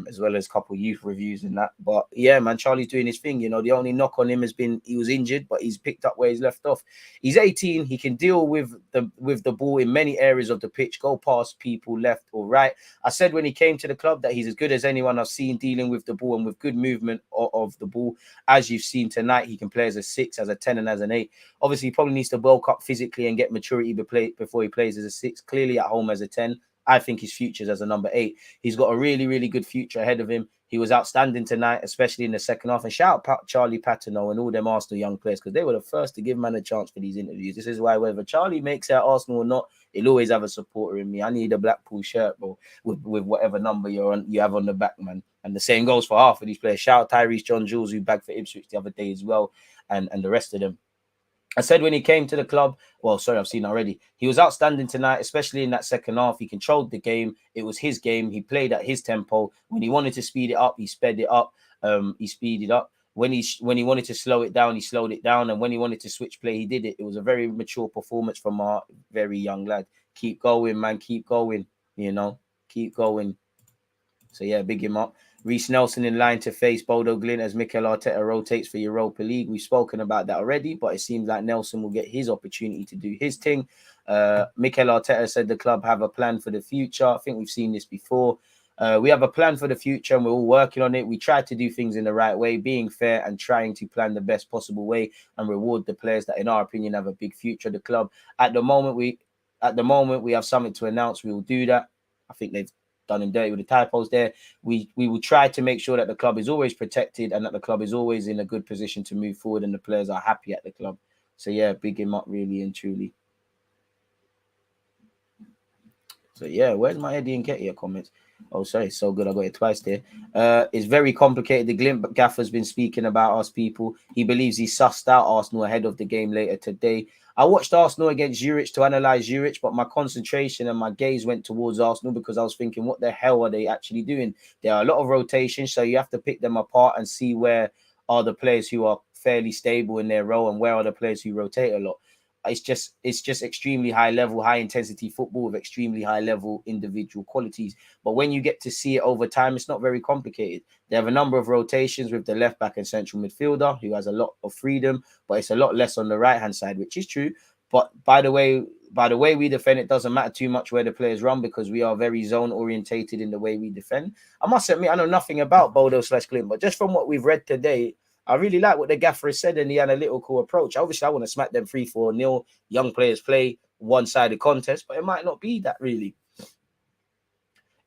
as well as a couple of youth reviews and that. But yeah, man, Charlie's doing his thing. You know, the only knock on him has been he was injured, but he's picked up where he's left off. He's 18. He can deal with the ball in many areas of the pitch, go past people left or right. I said when he came to the club that he's as good as anyone I've seen dealing with the ball and with good movement of the ball. As you've seen tonight, he can play as a 6, as a 10, and as an 8. Obviously, he probably needs to bulk up physically and get maturity before he plays as a 6. Clearly at home as a 10. I think his future's as a number 8. He's got a really, really good future ahead of him. He was outstanding tonight, especially in the second half. And shout out Charlie Patino and all them Arsenal young players, because they were the first to give man a chance for these interviews. This is why whether Charlie makes it at Arsenal or not, he'll always have a supporter in me. I need a Blackpool shirt, bro, with whatever number you have on the back, man. And the same goes for half of these players. Shout out Tyrese John Jules, who bagged for Ipswich the other day as well, and the rest of them. I said when he came to the club, well, sorry, I've seen already. He was outstanding tonight, especially in that second half. He controlled the game. It was his game. He played at his tempo. When he wanted to speed it up, he sped it up. He speeded up. When he wanted to slow it down, he slowed it down. And when he wanted to switch play, he did it. It was a very mature performance from our very young lad. Keep going, man. Keep going. You know, keep going. So yeah, big him up. Reece Nelson in line to face Bodo Glint as MIKEL Arteta rotates for Europa League. We've spoken about that already, but it seems like Nelson will get his opportunity to do his thing. MIKEL Arteta said the club have a plan for the future. I think we've seen this before. We have a plan for the future and we're all working on it. We try to do things in the right way, being fair and trying to plan the best possible way and reward the players that, in our opinion, have a big future. The club, at the moment, we have something to announce. We will do that. I think they've done and dirty with the typos there. We will try to make sure that the club is always protected and that the club is always in a good position to move forward and the players are happy at the club. So yeah, big him up really and truly. So yeah, where's my Eddie Nketiah comments? Oh, sorry, so good. I got it twice there. It's very complicated. The Glint gaffer's been speaking about us people. He believes he sussed out Arsenal ahead of the game later today. I watched Arsenal against Zurich to analyse Zurich, but my concentration and my gaze went towards Arsenal because I was thinking, what the hell are they actually doing? There are a lot of rotations, so you have to pick them apart and see where are the players who are fairly stable in their role and where are the players who rotate a lot. It's just extremely high level, high intensity football with extremely high level individual qualities. But when you get to see it over time, it's not very complicated. They have a number of rotations with the left back and central midfielder who has a lot of freedom, but it's a lot less on the right hand side, which is true. But by the way we defend, it doesn't matter too much where the players run because we are very zone orientated in the way we defend. I must admit, I know nothing about Bodo/Glint, but just from what we've read today, I really like what the gaffer has said and the analytical approach. Obviously, I want to smack them 3-4-0. Young players play one-sided contest, but it might not be that really.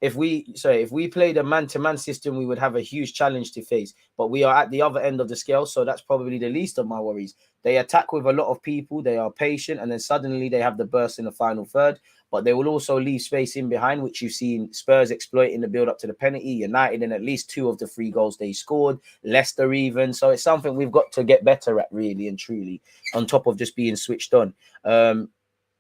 If we played a man-to-man system, we would have a huge challenge to face. But we are at the other end of the scale, so that's probably the least of my worries. They attack with a lot of people. They are patient, and then suddenly they have the burst in the final third. But they will also leave space in behind, which you've seen Spurs exploit in the build-up to the penalty. United in at least 2 of the 3 goals they scored. Leicester even. So it's something we've got to get better at, really and truly, on top of just being switched on.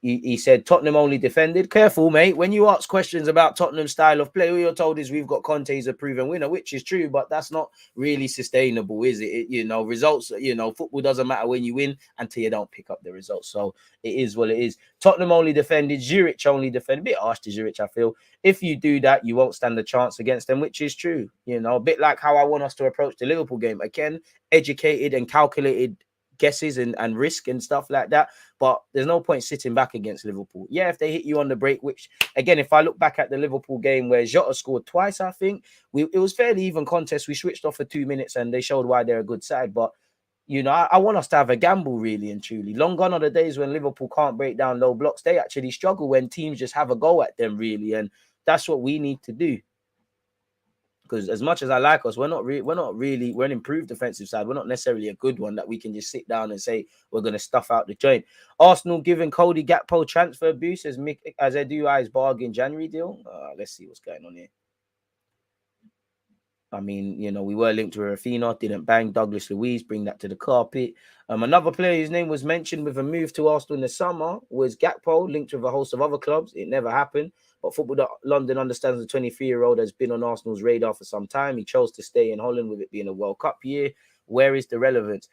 He said Tottenham only defended. Careful, mate. When you ask questions about Tottenham's style of play, all you're told is we've got Conte as a proven winner, which is true, but that's not really sustainable, is it? Results, football doesn't matter when you win until you don't pick up the results. So it is what it is. Tottenham only defended. Zurich only defended. A bit harsh to Zurich, I feel. If you do that, you won't stand a chance against them, which is true. A bit like how I want us to approach the Liverpool game. Again, educated and calculated guesses and risk and stuff like that, but there's no point sitting back against Liverpool. Yeah, if they hit you on the break, which again, if I look back at the Liverpool game where Jota scored twice, I think it was fairly even contest. We switched off for 2 minutes and they showed why they're a good side. But I want us to have a gamble, really and truly. Long gone are the days when Liverpool can't break down low blocks. They actually struggle when teams just have a go at them, really, and that's what we need to do. Because as much as I like us, we're an improved defensive side. We're not necessarily a good one that we can just sit down and say we're going to stuff out the joint. Arsenal giving Cody Gakpo transfer boost as Edu's bargain January deal. Let's see what's going on here. I mean, we were linked to Rafinha, didn't bang. Douglas Luiz, bring that to the carpet. Another player whose name was mentioned with a move to Arsenal in the summer was Gakpo, linked with a host of other clubs. It never happened. But Football London understands the 23-year-old has been on Arsenal's radar for some time. He chose to stay in Holland with it being a World Cup year. Where is the relevance?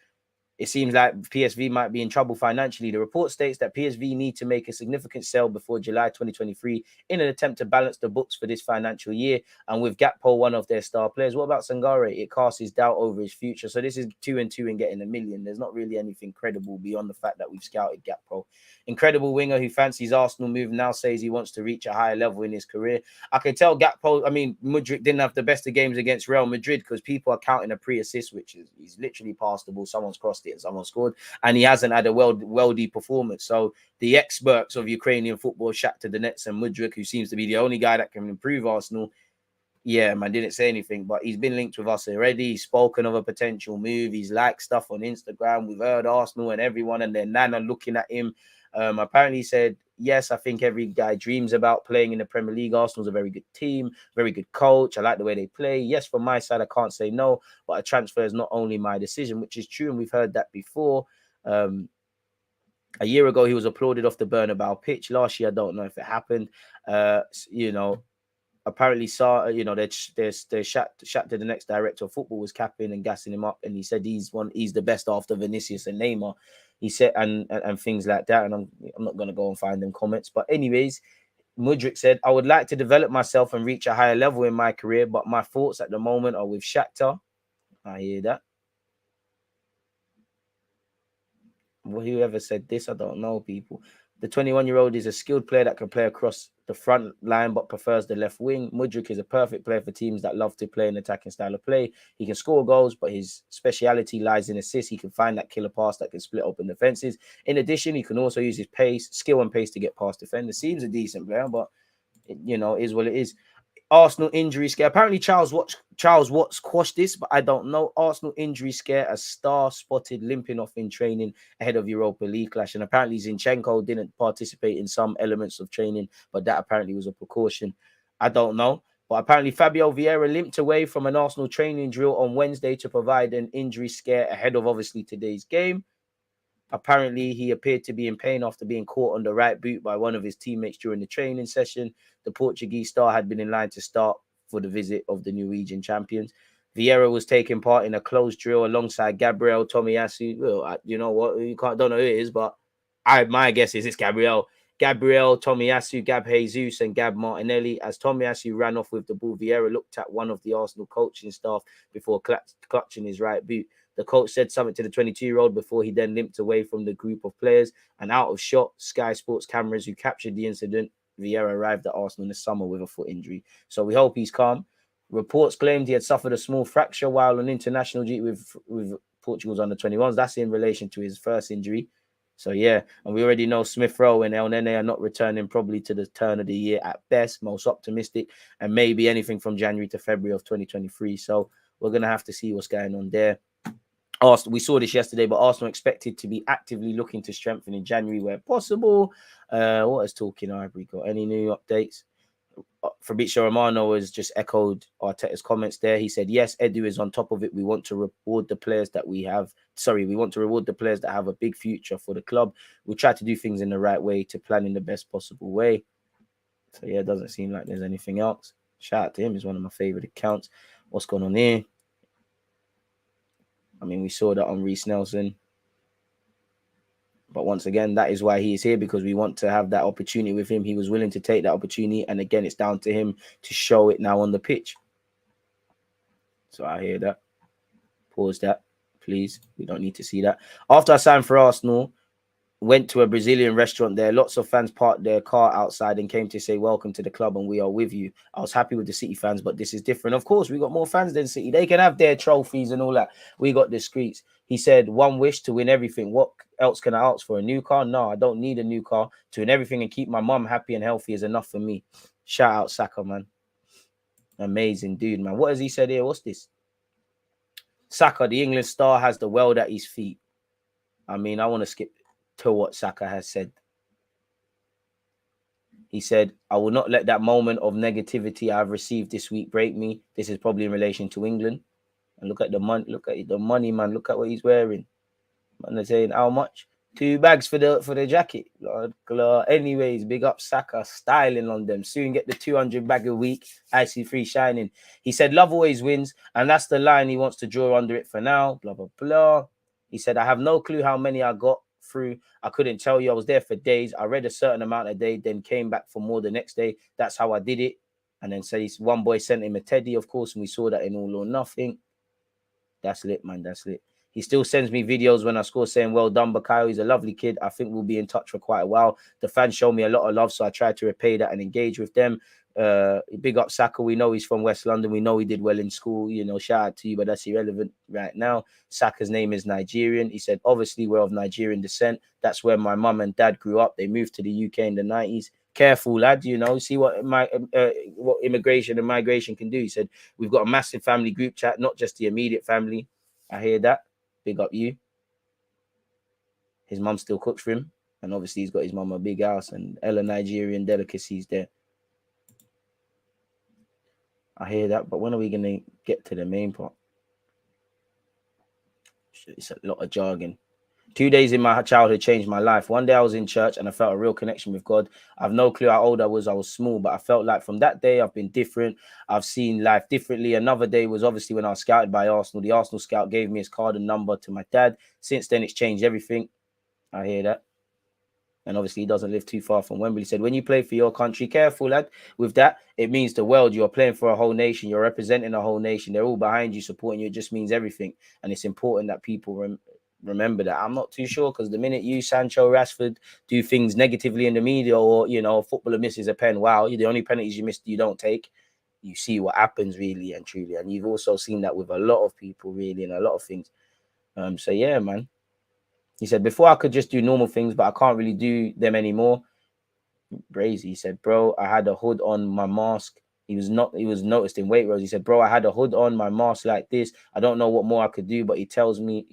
It seems like PSV might be in trouble financially. The report states that PSV need to make a significant sale before July 2023 in an attempt to balance the books for this financial year. And with Gakpo, one of their star players, what about Sangare? It casts doubt over his future. So this is 2 and 2 and getting $1 million. There's not really anything credible beyond the fact that we've scouted Gakpo. Incredible winger who fancies Arsenal move now says he wants to reach a higher level in his career. I can tell Gakpo, I mean, Mudryk didn't have the best of games against Real Madrid because people are counting a pre-assist, which is he's literally passed the ball, someone's crossed it and someone scored, and he hasn't had a worldy performance. So the experts of Ukrainian football, Shakhtar Donetsk and Mudryk, who seems to be the only guy that can improve Arsenal, yeah, man, didn't say anything, but he's been linked with us already. He's spoken of a potential move. He's liked stuff on Instagram. We've heard Arsenal and everyone and their nana looking at him. Apparently he said, yes, I think every guy dreams about playing in the Premier League. Arsenal's a very good team, very good coach. I like the way they play. Yes, from my side, I can't say no, but a transfer is not only my decision, which is true, and we've heard that before. A year ago, he was applauded off the Bernabeu pitch. Last year, I don't know if it happened. Apparently there's Shakhtar, the next director of football, was capping and gassing him up, and he said he's the best after Vinicius and Neymar. He said and things like that, and I'm not gonna go and find them comments. But anyways, Mudryk said, I would like to develop myself and reach a higher level in my career, but my thoughts at the moment are with Shakhtar. I hear that. Well, whoever said this, I don't know, people. The 21-year-old is a skilled player that can play across the front line but prefers the left wing. Mudryk is a perfect player for teams that love to play an attacking style of play. He can score goals, but his speciality lies in assists. He can find that killer pass that can split open defenses. In addition, he can also use his skill and pace to get past defenders. Seems a decent player, but is what it is. Arsenal injury scare. Apparently, Charles Watts quashed this, but I don't know. Arsenal injury scare. A star spotted limping off in training ahead of Europa League clash, and apparently Zinchenko didn't participate in some elements of training, but that apparently was a precaution. I don't know, but apparently Fabio Vieira limped away from an Arsenal training drill on Wednesday to provide an injury scare ahead of obviously today's game. Apparently, he appeared to be in pain after being caught on the right boot by one of his teammates during the training session. The Portuguese star had been in line to start for the visit of the Norwegian champions. Vieira was taking part in a closed drill alongside Gabriel Tomiyasu. Well, you know what? Don't know who it is, but my guess is it's Gabriel Tomiyasu, Gab Jesus, and Gab Martinelli. As Tomiyasu ran off with the ball, Vieira looked at one of the Arsenal coaching staff before clutching his right boot. The coach said something to the 22-year-old before he then limped away from the group of players. And out of shot, Sky Sports cameras who captured the incident, Vieira arrived at Arsenal in the summer with a foot injury. So we hope he's calm. Reports claimed he had suffered a small fracture while on international duty with Portugal's under-21s. That's in relation to his first injury. So, yeah, and we already know Smith Rowe and El Nene are not returning probably to the turn of the year at best, most optimistic, and maybe anything from January to February of 2023. So we're going to have to see what's going on there. We saw this yesterday, but Arsenal expected to be actively looking to strengthen in January where possible. What is Talking Ivory got? Any new updates? Fabrizio Romano has just echoed Arteta's comments there. He said, yes, Edu is on top of it. We want to reward the players that we have. We want to reward the players that have a big future for the club. We'll try to do things in the right way to plan in the best possible way. So, yeah, it doesn't seem like there's anything else. Shout out to him. He's one of my favorite accounts. What's going on here? I mean, we saw that on Reece Nelson. But once again, that is why he is here, because we want to have that opportunity with him. He was willing to take that opportunity. And again, it's down to him to show it now on the pitch. So I hear that. Pause that, please. We don't need to see that. After I signed for Arsenal, went to a Brazilian restaurant there. Lots of fans parked their car outside and came to say, welcome to the club and we are with you. I was happy with the City fans, but this is different. Of course, we got more fans than City. They can have their trophies and all that. We got the streets. He said, one wish to win everything. What else can I ask for? A new car? No, I don't need a new car. To win everything and keep my mum happy and healthy is enough for me. Shout out Saka, man. Amazing dude, man. What has he said here? What's this? Saka, the England star, has the world at his feet. I mean, I want to skip to what Saka has said. He said, I will not let that moment of negativity I've received this week break me. This is probably in relation to England. And look at the money, man. Look at what he's wearing. Man, they're saying how much? 2 bags for the jacket. Lord. Anyways, big up Saka, styling on them. Soon get the 200 bag a week. IC3 shining. He said, love always wins. And that's the line he wants to draw under it for now. Blah, blah, blah. He said, I have no clue how many I got through. I couldn't tell you. I was there for days. I read a certain amount a day, then came back for more the next day. That's how I did it. And then says one boy sent him a teddy, of course, and we saw that in All or Nothing. That's lit, man. That's lit. He still sends me videos when I score saying, well done, Bakayo. He's a lovely kid. I think we'll be in touch for quite a while. The fans show me a lot of love, so I try to repay that and engage with them. Big up Saka. We know he's from West London. We know he did well in school. You know, shout out to you, but that's irrelevant right now. Saka's name is Nigerian. He said, obviously, we're of Nigerian descent. That's where my mum and dad grew up. They moved to the UK in the 90s. Careful, lad, you know, see what immigration and migration can do. He said, we've got a massive family group chat, not just the immediate family. I hear that. Big up you. His mum still cooks for him. And obviously he's got his mum a big house and Ella Nigerian delicacies there. I hear that, but when are we going to get to the main part? It's a lot of jargon. 2 days in my childhood changed my life. One day I was in church and I felt a real connection with God. I have no clue how old I was. I was small, but I felt like from that day I've been different. I've seen life differently. Another day was obviously when I was scouted by Arsenal. The Arsenal scout gave me his card and number to my dad. Since then, it's changed everything. I hear that. And obviously he doesn't live too far from Wembley. He said, when you play for your country, careful, lad. With that, it means the world. You're playing for a whole nation. You're representing a whole nation. They're all behind you, supporting you. It just means everything. And it's important that people remember that. I'm not too sure because the minute you, Sancho, Rashford, do things negatively in the media or, you know, a footballer misses a pen, wow, the only penalties you missed, you don't take. You see what happens really and truly. And you've also seen that with a lot of people really and a lot of things. So, yeah, man. He said, before I could just do normal things, but I can't really do them anymore. Brazy, he said, bro, I had a hood on my mask. He was noticed in Waitrose. He said, bro, I had a hood on my mask like this. I don't know what more I could do, but he tells me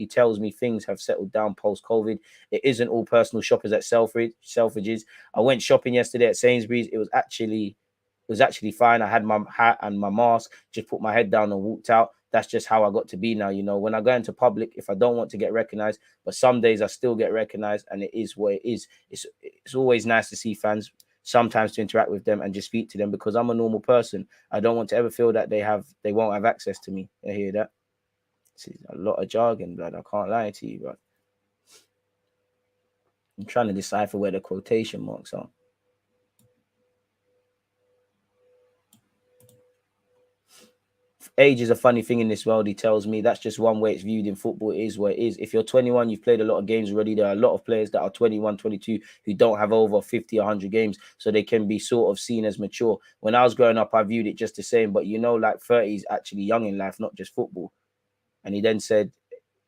things have settled down post-COVID. It isn't all personal shoppers at Selfridges. I went shopping yesterday at Sainsbury's. It was actually fine. I had my hat and my mask, just put my head down and walked out. That's just how I got to be now, you know. When I go into public, if I don't want to get recognized, but some days I still get recognized, and it is what it is. It's always nice to see fans, sometimes to interact with them and just speak to them because I'm a normal person. I don't want to ever feel that they won't have access to me. I hear that. It's a lot of jargon, blood. I can't lie to you, but I'm trying to decipher where the quotation marks are. Age is a funny thing in this world, he tells me. That's just one way it's viewed in football. It is what it is. If you're 21, you've played a lot of games already. There are a lot of players that are 21, 22 who don't have over 50 or 100 games, so they can be sort of seen as mature. When I was growing up, I viewed it just the same, but you know, like 30 is actually young in life, not just football. And he then said,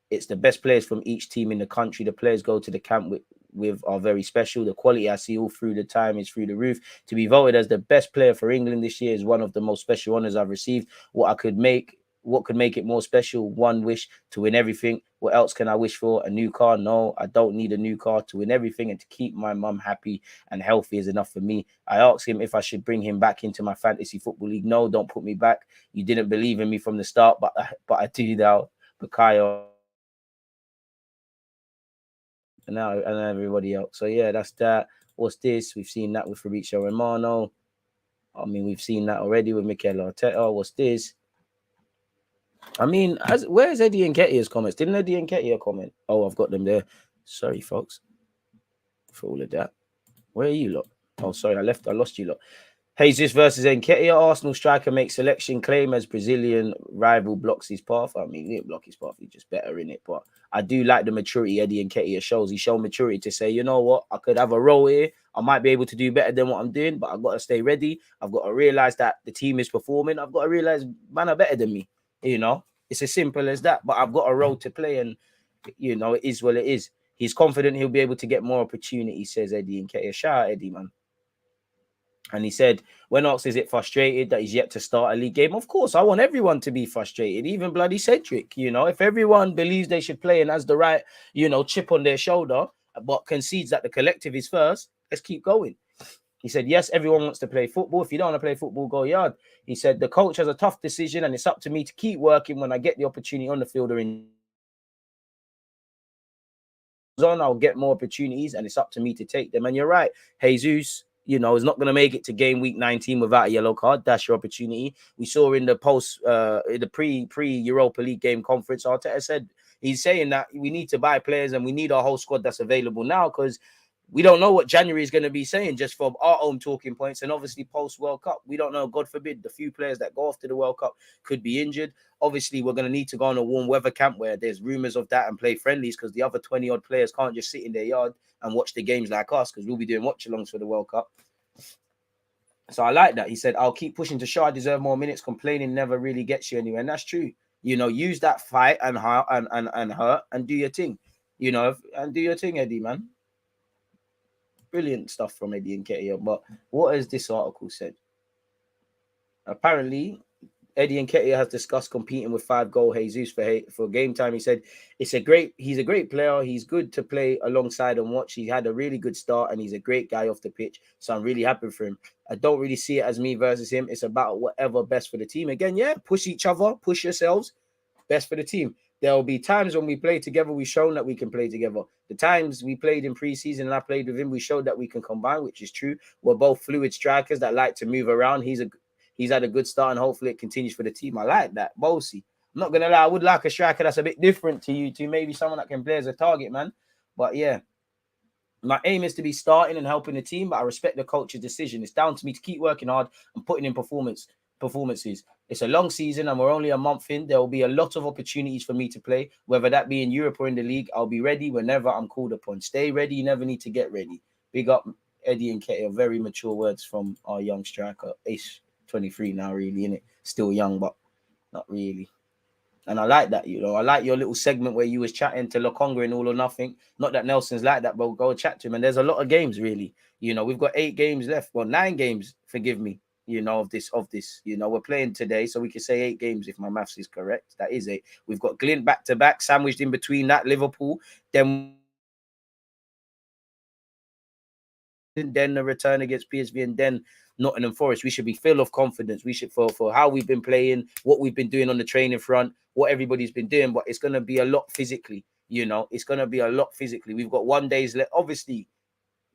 it's the best players from each team in the country. The players go to the camp with are very special. The quality I see all through the time is through the roof. To be voted as the best player for England this year is one of the most special honors I've received. What could make it more special? One wish to win everything. What else can I wish for? A new car? No, I don't need a new car. To win everything and to keep my mum happy and healthy is enough for me. I asked him if I should bring him back into my fantasy football league. No, don't put me back. You didn't believe in me from the start, but I do now. Bakayo and everybody else. So yeah, that's that. What's this? We've seen that with Fabrizio Romano. I mean, we've seen that already with MIKEL Arteta. What's this? I mean, where's Eddie Nketiah's comments? Didn't Eddie Nketiah comment? Oh, I've got them there. Sorry, folks, for all of that. Where are you lot? Oh, sorry, I lost you lot. Jesus versus Nketiah. Arsenal striker makes selection claim as Brazilian rival blocks his path. I mean, he didn't block his path. He's just better in it. But I do like the maturity Eddie Nketiah shows. He showed maturity to say, you know what? I could have a role here. I might be able to do better than what I'm doing, but I've got to stay ready. I've got to realize that the team is performing. I've got to realize man are better than me. You know, it's as simple as that. But I've got a role to play, and you know, it is what it is. He's confident he'll be able to get more opportunities, says Eddie Nketiah. Shout out Eddie, man. And he said, when asked, is it frustrated that he's yet to start a league game? Of course, I want everyone to be frustrated, even bloody Cedric. You know, if everyone believes they should play and has the right, you know, chip on their shoulder, but concedes that the collective is first, let's keep going. He said, yes, everyone wants to play football. If you don't want to play football, go yard. He said, the coach has a tough decision and it's up to me to keep working when I get the opportunity on the field or in zone. I'll get more opportunities and it's up to me to take them. And you're right, Jesus, you know, is not going to make it to game week 19 without a yellow card. That's your opportunity. We saw in the pre-Europa League game conference, Arteta said, He's saying that we need to buy players and we need our whole squad that's available now, because we don't know what January is going to be saying, just from our own talking points. And obviously post World Cup, we don't know. God forbid, the few players that go after the World Cup could be injured. Obviously, we're going to need to go on a warm weather camp where there's rumors of that and play friendlies, because the other 20 odd players can't just sit in their yard and watch the games like us, because we'll be doing watch alongs for the World Cup. So I like that. He said, I'll keep pushing to show I deserve more minutes. Complaining never really gets you anywhere. And that's true. You know, use that fight and hurt and do your thing. You know, and do your thing, Eddie, man. Brilliant stuff from Eddie Nketiah. But what has this article said? Apparently, Eddie Nketiah has discussed competing with 5-goal Jesus for game time. He said he's a great player. He's good to play alongside and watch. He had a really good start and he's a great guy off the pitch. So I'm really happy for him. I don't really see it as me versus him. It's about whatever best for the team. Again, yeah, push each other, push yourselves, best for the team. There will be times when we play together, we've shown that we can play together. The times we played in preseason and I played with him, we showed that we can combine, which is true. We're both fluid strikers that like to move around. He's had a good start and hopefully it continues for the team. I like that. Bossy. I'm not going to lie. I would like a striker that's a bit different to you two. Maybe someone that can play as a target, man. But yeah, my aim is to be starting and helping the team, but I respect the coach's decision. It's down to me to keep working hard and putting in performances. It's a long season and we're only a month in. There will be a lot of opportunities for me to play, whether that be in Europe or in the league. I'll be ready whenever I'm called upon. Stay ready. You never need to get ready. Big up Eddie Nketiah. Very mature words from our young striker. Ish. 23 now, really, innit? Still young, but not really. And I like that, you know. I like your little segment where you was chatting to Lokonga in All or Nothing. Not that Nelson's like that, but we'll go chat to him. And there's a lot of games, really. You know, we've got 8 games left. Well, 9 games, forgive me, you know, of this. You know, we're playing today, so we can say 8 games if my maths is correct. That is 8. We've got Glint back-to-back, sandwiched in between that, Liverpool. Then the return against PSV, and then Nottingham Forest. We should be full of confidence. We should, for how we've been playing, what we've been doing on the training front, what everybody's been doing. But it's going to be a lot physically. You know, it's going to be a lot physically. We've got 1 day's left. Obviously,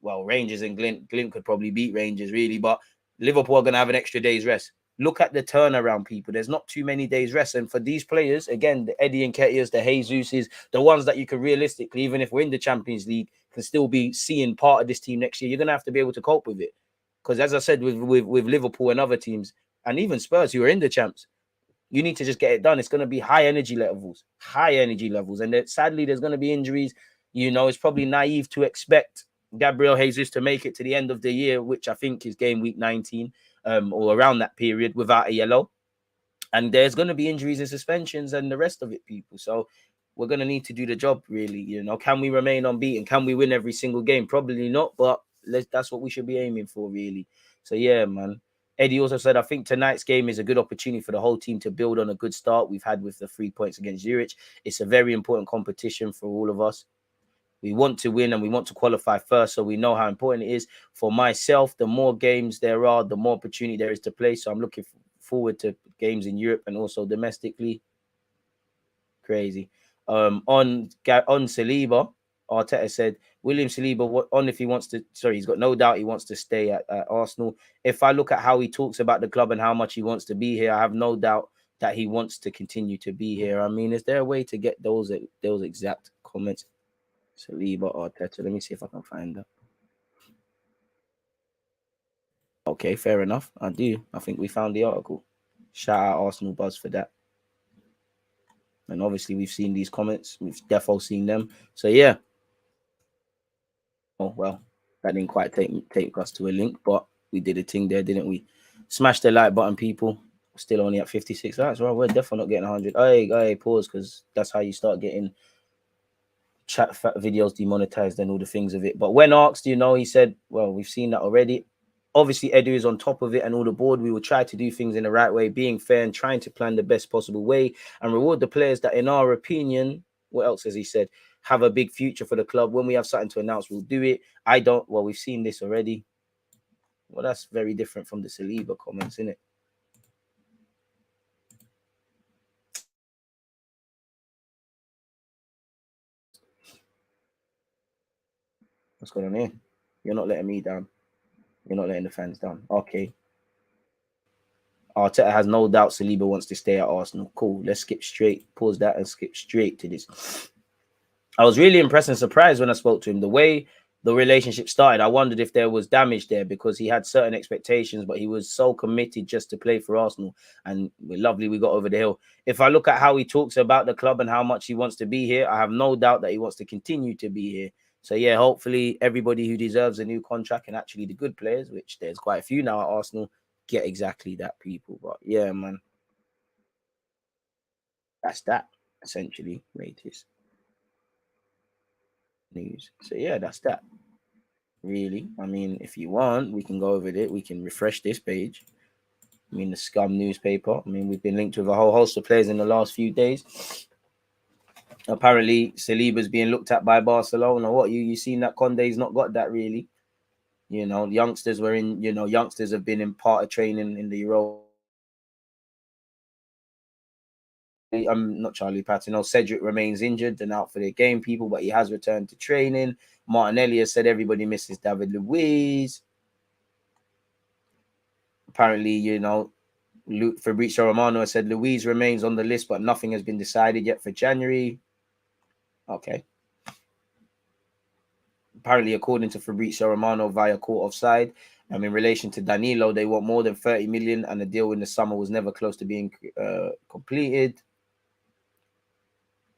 well, Rangers and Glint could probably beat Rangers, really. But Liverpool are going to have an extra day's rest. Look at the turnaround, people. There's not too many days rest. And for these players, again, the Eddie Nketiahs, the Jesuses, the ones that you can realistically, even if we're in the Champions League, can still be seeing part of this team next year. You're going to have to be able to cope with it. Because as I said, with Liverpool and other teams, and even Spurs who are in the champs, you need to just get it done. It's going to be high energy levels. And sadly, there's going to be injuries. You know, it's probably naive to expect Gabriel Jesus to make it to the end of the year, which I think is game week 19 or around that period, without a yellow. And there's going to be injuries and suspensions and the rest of it, people. So we're going to need to do the job, really. You know, can we remain unbeaten? Can we win every single game? Probably not, but that's what we should be aiming for, really. So, yeah, man. Eddie also said, I think tonight's game is a good opportunity for the whole team to build on a good start we've had with the 3 points against Zurich. It's a very important competition for all of us. We want to win and we want to qualify first, so we know how important it is. For myself, the more games there are, the more opportunity there is to play. So I'm looking forward to games in Europe and also domestically. Crazy. On Saliba, Arteta said, William Saliba, if he wants to, he's got no doubt he wants to stay at Arsenal. If I look at how he talks about the club and how much he wants to be here, I have no doubt that he wants to continue to be here. I mean, is there a way to get those exact comments? Saliba, Arteta. Let me see if I can find that. Okay, fair enough. I do. I think we found the article. Shout out Arsenal Buzz for that. And obviously, we've seen these comments. We've defo seen them. So, yeah. Oh, well, that didn't quite take us to a link, but we did a thing there, didn't we? Smash the like button, people. Still only at 56 likes. Well, we're definitely not getting 100. Hey, pause, because that's how you start getting chat videos demonetized and all the things of it. But when asked, you know, he said, well, we've seen that already. Obviously, Edu is on top of it and all the board. We will try to do things in the right way, being fair and trying to plan the best possible way and reward the players that, in our opinion, what else has he said, have a big future for the club. When we have something to announce, we'll do it. Well, we've seen this already. Well, that's very different from the Saliba comments, isn't it? What's going on here? You're not letting me down. You're not letting the fans down. Okay. Arteta has no doubt Saliba wants to stay at Arsenal. Cool. Let's skip straight. Pause that and skip straight to this. I was really impressed and surprised when I spoke to him. The way the relationship started, I wondered if there was damage there because he had certain expectations, but he was so committed just to play for Arsenal. And lovely, we got over the hill. If I look at how he talks about the club and how much he wants to be here, I have no doubt that he wants to continue to be here. So, yeah, hopefully everybody who deserves a new contract and actually the good players, which there's quite a few now at Arsenal, get exactly that, people. But, yeah, man, that's that, essentially, latest news. So, yeah, that's that. Really, I mean, if you want, we can go over it. We can refresh this page. I mean, the Scum newspaper. I mean, we've been linked with a whole host of players in the last few days. Apparently, Saliba's being looked at by Barcelona. What you seen that Conde's not got that really? You know, youngsters were in. You know, youngsters have been in part of training in the Euro. I'm not Charlie Patton. No, Cedric remains injured and out for the game, people, but he has returned to training. Martinelli has said everybody misses David Luiz. Apparently, you know, Fabrizio Romano has said Luiz remains on the list, but nothing has been decided yet for January. Okay. Apparently, according to Fabrizio Romano via Court Offside, in relation to Danilo, they want more than 30 million, and the deal in the summer was never close to being completed.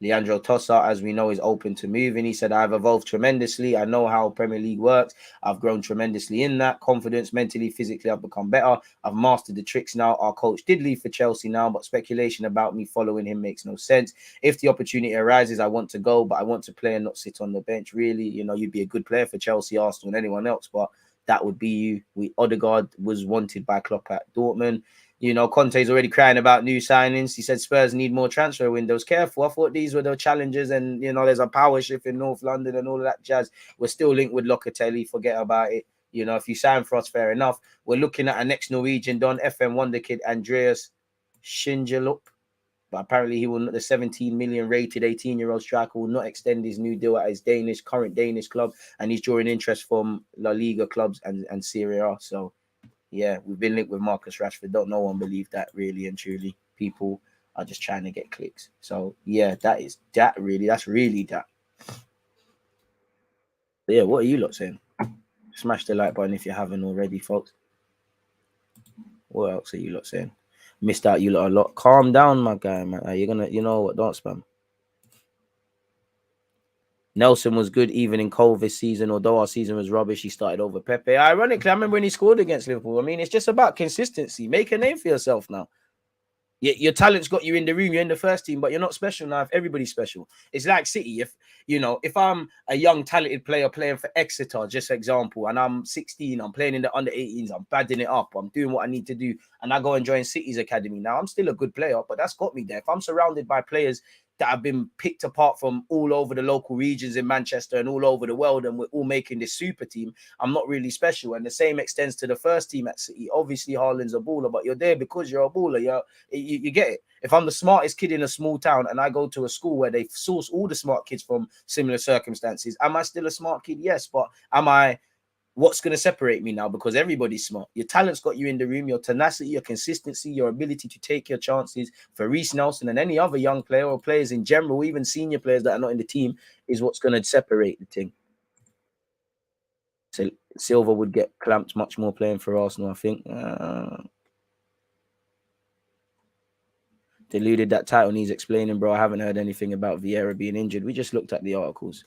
Leandro Tossa, as we know, is open to moving. He said, I've evolved tremendously. I know how Premier League works. I've grown tremendously in that. Confidence, mentally, physically, I've become better. I've mastered the tricks now. Our coach did leave for Chelsea now, but speculation about me following him makes no sense. If the opportunity arises, I want to go, but I want to play and not sit on the bench. Really, you know, you'd be a good player for Chelsea, Arsenal, and anyone else, but that would be you. Odegaard was wanted by Klopp at Dortmund. You know, Conte's already crying about new signings. He said Spurs need more transfer windows. Careful. I thought these were the challenges and, you know, there's a power shift in North London and all of that jazz. We're still linked with Locatelli. Forget about it. You know, if you sign for us, fair enough. We're looking at our next Norwegian Don, FM Wonder Kid, Andreas Schindelup. But apparently he will not, the 17 million rated 18-year-old striker will not extend his new deal at his current Danish club. And he's drawing interest from La Liga clubs and Serie A. So, yeah, we've been linked with Marcus Rashford. Don't no one believe that, really and truly. People are just trying to get clicks. So, yeah, that's really that. But yeah, what are you lot saying? Smash the like button if you haven't already, folks. What else are you lot saying? Missed out you lot a lot. Calm down, my guy, man. You're gonna, you know what? Don't spam. Nelson was good even in COVID season, although our season was rubbish. He started over Pepe. Ironically, I remember when he scored against Liverpool. I mean, it's just about consistency. Make a name for yourself now. Your talent's got you in the room. You're in the first team, but you're not special now. If everybody's special, it's like City. If I'm a young talented player playing for Exeter, just example, and I'm 16, I'm playing in the under 18s, I'm badding it up, I'm doing what I need to do, and I go and join City's academy. Now I'm still a good player, but that's got me there. If I'm surrounded by players that have been picked apart from all over the local regions in Manchester and all over the world, and we're all making this super team, I'm not really special. And the same extends to the first team at City. Obviously, Haaland's a baller, but you're there because you're a baller. You get it. If I'm the smartest kid in a small town and I go to a school where they source all the smart kids from similar circumstances, am I still a smart kid? Yes, but what's going to separate me now? Because everybody's smart. Your talent's got you in the room. Your tenacity, your consistency, your ability to take your chances for Reece Nelson and any other young player or players in general, even senior players that are not in the team, is what's going to separate the thing. So Silva would get clamped much more playing for Arsenal, I think. Deluded, that title needs explaining, bro. I haven't heard anything about Vieira being injured. We just looked at the articles,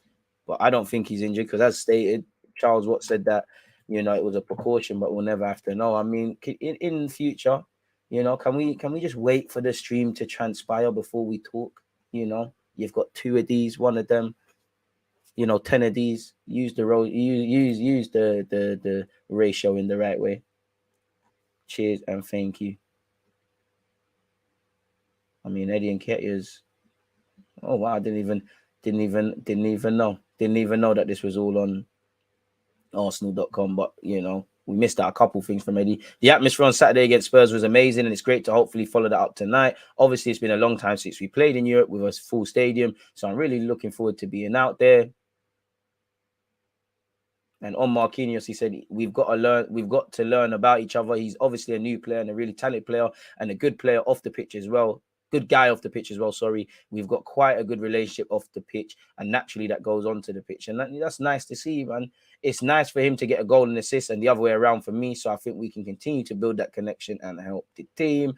but I don't think he's injured because, as stated, Charles Watt said that, you know, it was a precaution, but we'll never have to know. I mean, in future, you know, can we just wait for the stream to transpire before we talk? You know, you've got 2 of these, 1 of them, you know, 10 of these. Use the the ratio in the right way. Cheers and thank you. I mean, Eddie Nketiah's. Oh wow! I didn't even know that this was all on Arsenal.com. But you know, we missed out a couple things from Eddie. The atmosphere on Saturday against Spurs was amazing, and it's great to hopefully follow that up tonight. Obviously, it's been a long time since we played in Europe with a full stadium, so I'm really looking forward to being out there. And on Marquinhos, he said, we've got to learn about each other. He's obviously a new player and a really talented player and a good player off the pitch as well. Good guy off the pitch as well, sorry. We've got quite a good relationship off the pitch, and naturally that goes onto the pitch. And that's nice to see, man. It's nice for him to get a goal and assist and the other way around for me. So I think we can continue to build that connection and help the team.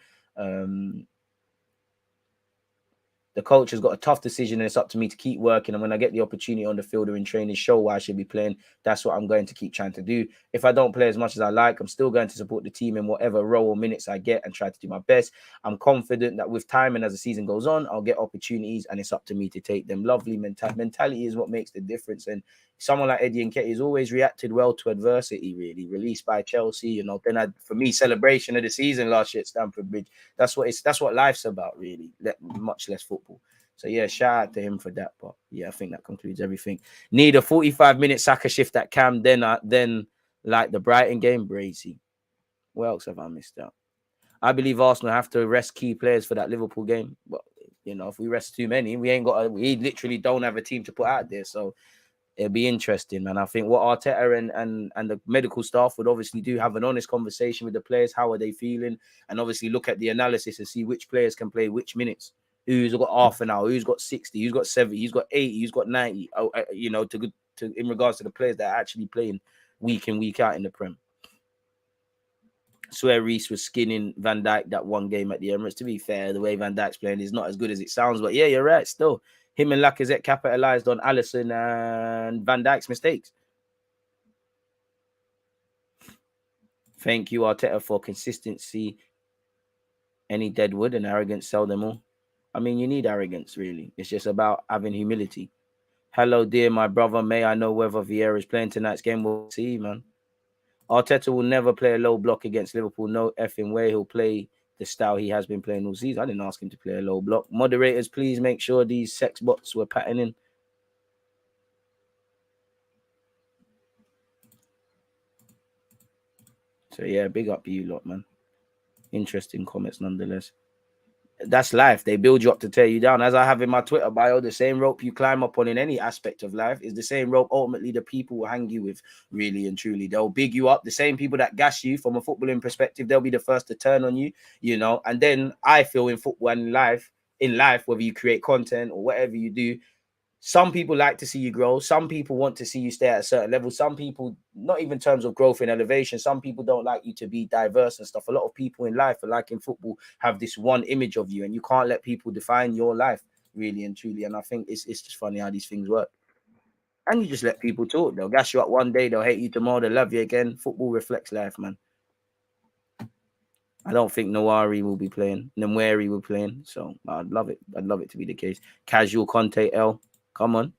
The coach has got a tough decision, and it's up to me to keep working. And when I get the opportunity on the field or in training, show why I should be playing. That's what I'm going to keep trying to do. If I don't play as much as I like, I'm still going to support the team in whatever role or minutes I get and try to do my best. I'm confident that with time and as the season goes on, I'll get opportunities, and it's up to me to take them. Lovely mentality is what makes the difference. And someone like Eddie Nketiah has always reacted well to adversity, really. Released by Chelsea, then for me, celebration of the season last year at Stamford Bridge. That's what life's about, really. Much less football. So yeah, shout out to him for that. But yeah, I think that concludes everything. Need a 45-minute Saka shift at Cam, then like the Brighton game, Brazy. What else have I missed out? I believe Arsenal have to rest key players for that Liverpool game. But if we rest too many, we literally don't have a team to put out there. So it'll be interesting, man. I think what Arteta and the medical staff would obviously do, have an honest conversation with the players. How are they feeling? And obviously look at the analysis and see which players can play which minutes. Who's got half an hour? Who's got 60? Who's got 70? Who's got 80? Who's got 90? In regards to the players that are actually playing week in, week out in the Prem. I swear Reece was skinning Van Dijk that one game at the Emirates. To be fair, the way Van Dijk's playing is not as good as it sounds. But yeah, you're right. Still, him and Lacazette capitalized on Alisson and Van Dijk's mistakes. Thank you, Arteta, for consistency. Any dead wood and arrogance, sell them all. I mean, you need arrogance, really. It's just about having humility. Hello, dear, my brother. May I know whether Vieira is playing tonight's game? We'll see, man. Arteta will never play a low block against Liverpool. No effing way. He'll play the style he has been playing all season. I didn't ask him to play a low block. Moderators, please make sure these sex bots were patterning. So, yeah, big up you lot, man. Interesting comments nonetheless. That's life. They build you up to tear you down. As I have in my Twitter bio, the same rope you climb up on in any aspect of life is the same rope ultimately the people will hang you with, really and truly. They'll big you up. The same people that gas you from a footballing perspective, they'll be the first to turn on you, And then I feel in football and in life, whether you create content or whatever you do, some people like to see you grow. Some people want to see you stay at a certain level. Some people, not even in terms of growth and elevation, some people don't like you to be diverse and stuff. A lot of people in life, like in football, have this one image of you, and you can't let people define your life, really and truly. And I think it's just funny how these things work. And you just let people talk. They'll gas you up one day, they'll hate you tomorrow, they'll love you again. Football reflects life, man. I don't think Nwari will be playing. Nwari will be playing. So I'd love it. I'd love it to be the case. Casual Conte L. Come on.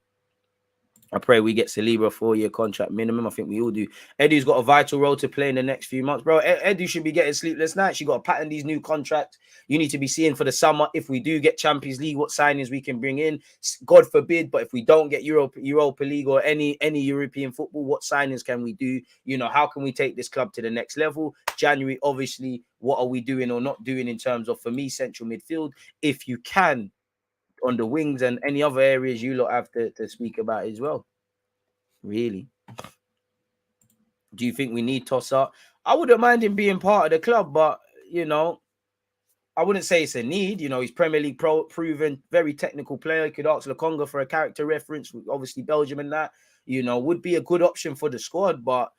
I pray we get Saliba a 4-year contract minimum. I think we all do. Eddie's got a vital role to play in the next few months. Bro, Eddie should be getting sleepless nights. You got to pattern these new contracts. You need to be seeing for the summer, if we do get Champions League, what signings we can bring in. God forbid, but if we don't get Europa League or any European football, what signings can we do? How can we take this club to the next level? January, obviously, what are we doing or not doing in terms of, for me, central midfield? If you can, on the wings and any other areas you lot have to speak about as well. Really. Do you think we need Tossa? I wouldn't mind him being part of the club, but, I wouldn't say it's a need. He's Premier League proven, very technical player. You could ask Lokonga for a character reference, obviously Belgium and that, would be a good option for the squad. But,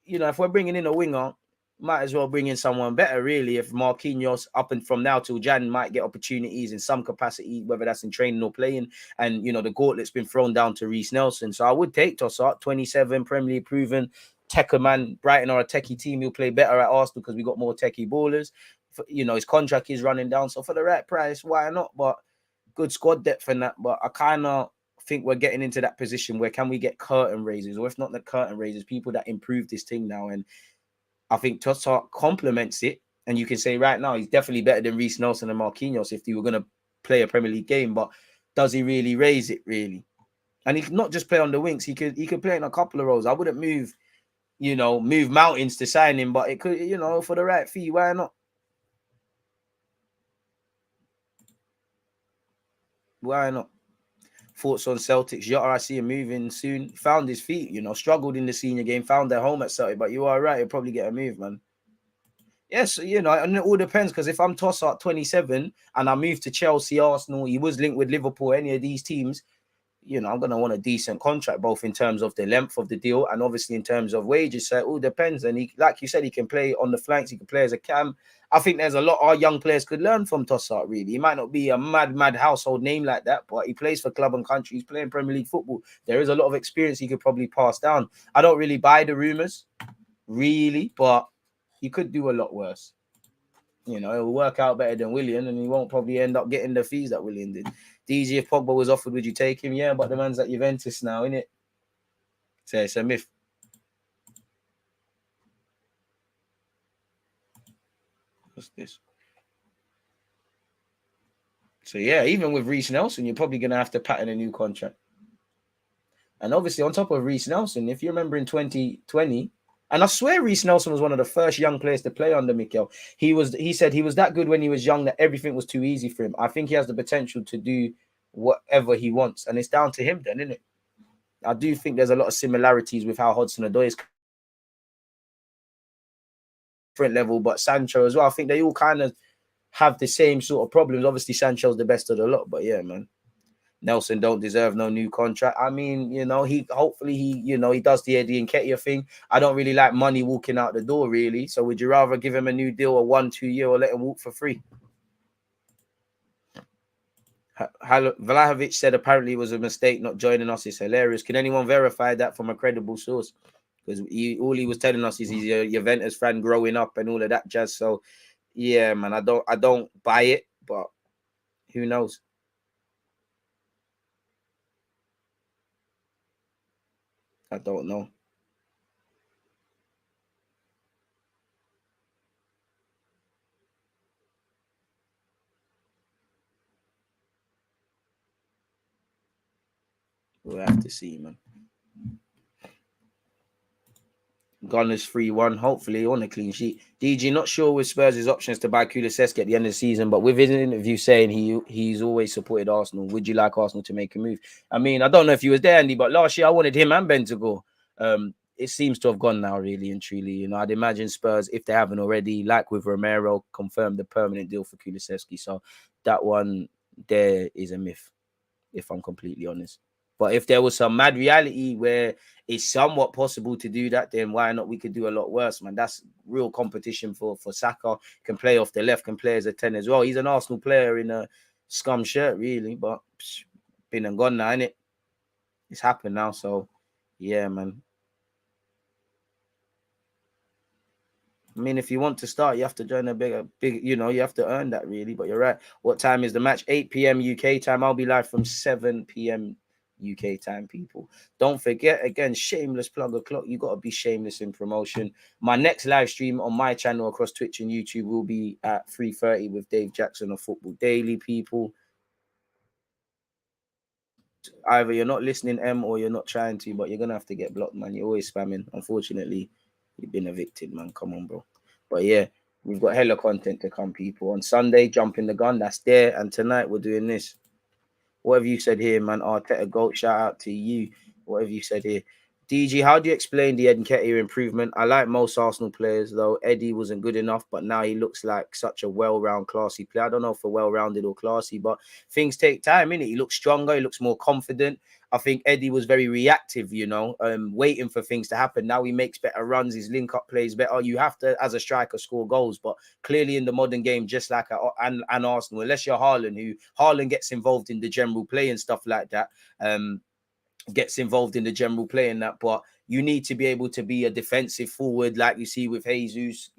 if we're bringing in a winger, might as well bring in someone better, really. If Marquinhos, up and from now till Jan, might get opportunities in some capacity, whether that's in training or playing, and the gauntlet's been thrown down to Reece Nelson. So I would take Tossart, 27, Premier League proven, Techer man. Brighton are a techie team. He'll play better at Arsenal because we got more techie ballers. His contract is running down, so for the right price, why not? But good squad depth and that. But I kind of think we're getting into that position where can we get curtain raisers, or if not the curtain raisers, people that improve this thing now. And I think Tossart complements it. And you can say right now, he's definitely better than Reece Nelson and Marquinhos if they were going to play a Premier League game. But does he really raise it, really? And he can not just play on the wings. He could play in a couple of roles. I wouldn't move mountains to sign him. But it could, for the right fee, why not? Why not? Thoughts on Celtics? Jota, I see him moving soon. Found his feet, struggled in the senior game, found their home at Celtic, but you are right, he'll probably get a move, man. Yes, and it all depends, because if I'm Tossart 27 and I move to Chelsea, Arsenal, he was linked with Liverpool, any of these teams, I'm going to want a decent contract, both in terms of the length of the deal and obviously in terms of wages. So it all depends. And he, like you said, he can play on the flanks. He can play as a cam. I think there's a lot our young players could learn from Tossart, really. He might not be a mad household name like that, but he plays for club and country. He's playing Premier League football. There is a lot of experience he could probably pass down. I don't really buy the rumours, really, but he could do a lot worse. It will work out better than Willian, and he won't probably end up getting the fees that Willian did. DG, if Pogba was offered, would you take him? Yeah, but the man's at Juventus now, innit? So it's a myth. What's this? So yeah, even with Reece Nelson, you're probably going to have to pattern a new contract. And obviously, on top of Reece Nelson, if you remember in 2020, and I swear Reece Nelson was one of the first young players to play under MIKEL. He said he was that good when he was young that everything was too easy for him. I think he has the potential to do whatever he wants, and it's down to him then, isn't it? I do think there's a lot of similarities with how Hudson-Odoi is different level, but Sancho as well. I think they all kind of have the same sort of problems. Obviously, Sancho's the best of the lot, but yeah, man. Nelson don't deserve no new contract. I mean, he does the Eddie Nketiah thing. I don't really like money walking out the door, really. So would you rather give him a new deal, a 1-2 year, or let him walk for free? Vlahovic said apparently it was a mistake not joining us. It's hilarious. Can anyone verify that from a credible source? Because all he was telling us is he's a Juventus fan growing up and all of that jazz. So yeah, man, I don't buy it, but who knows? I don't know. We'll have to see, man. Gunners 3-1, hopefully on a clean sheet. DG, not sure with Spurs' options to buy Kulusevski at the end of the season, but with his interview saying he's always supported Arsenal, would you like Arsenal to make a move? I mean, I don't know if you was there, Andy, but last year I wanted him and Ben to go. It seems to have gone now, really and truly. I'd imagine Spurs, if they haven't already, like with Romero, confirmed the permanent deal for Kulusevski. So that one there is a myth, if I'm completely honest. But if there was some mad reality where it's somewhat possible to do that, then why not? We could do a lot worse, man. That's real competition for Saka. Can play off the left, can play as a 10 as well. He's an Arsenal player in a scum shirt, really, but been and gone now, innit? It's happened now, so yeah, man. I mean, if you want to start, you have to join a big, you have to earn that, really. But you're right. What time is the match? 8 p.m. UK time. I'll be live from 7 p.m. UK time, people. Don't forget, again, shameless plug o'clock. You got to be shameless in promotion. My next live stream on my channel across Twitch and YouTube will be at 3:30 with Dave Jackson of Football Daily, people. Either you're not listening, or you're not trying to, but you're going to have to get blocked, man. You're always spamming. Unfortunately, you've been evicted, man. Come on, bro. But yeah, we've got hella content to come, people. On Sunday, jumping the gun, that's there. And tonight, we're doing this. What have you said here, man? Arteta GOAT, shout out to you. What have you said here? DG, how do you explain the Nketiah improvement? I like most Arsenal players, though. Eddie wasn't good enough, but now he looks like such a well-rounded, classy player. I don't know if for well-rounded or classy, but things take time, innit? He looks stronger. He looks more confident. I think Eddie was very reactive, waiting for things to happen. Now he makes better runs. His link-up plays better. You have to, as a striker, score goals. But clearly in the modern game, just like an Arsenal, unless you're Haaland gets involved in the general play and stuff like that, but you need to be able to be a defensive forward like you see with Jesus,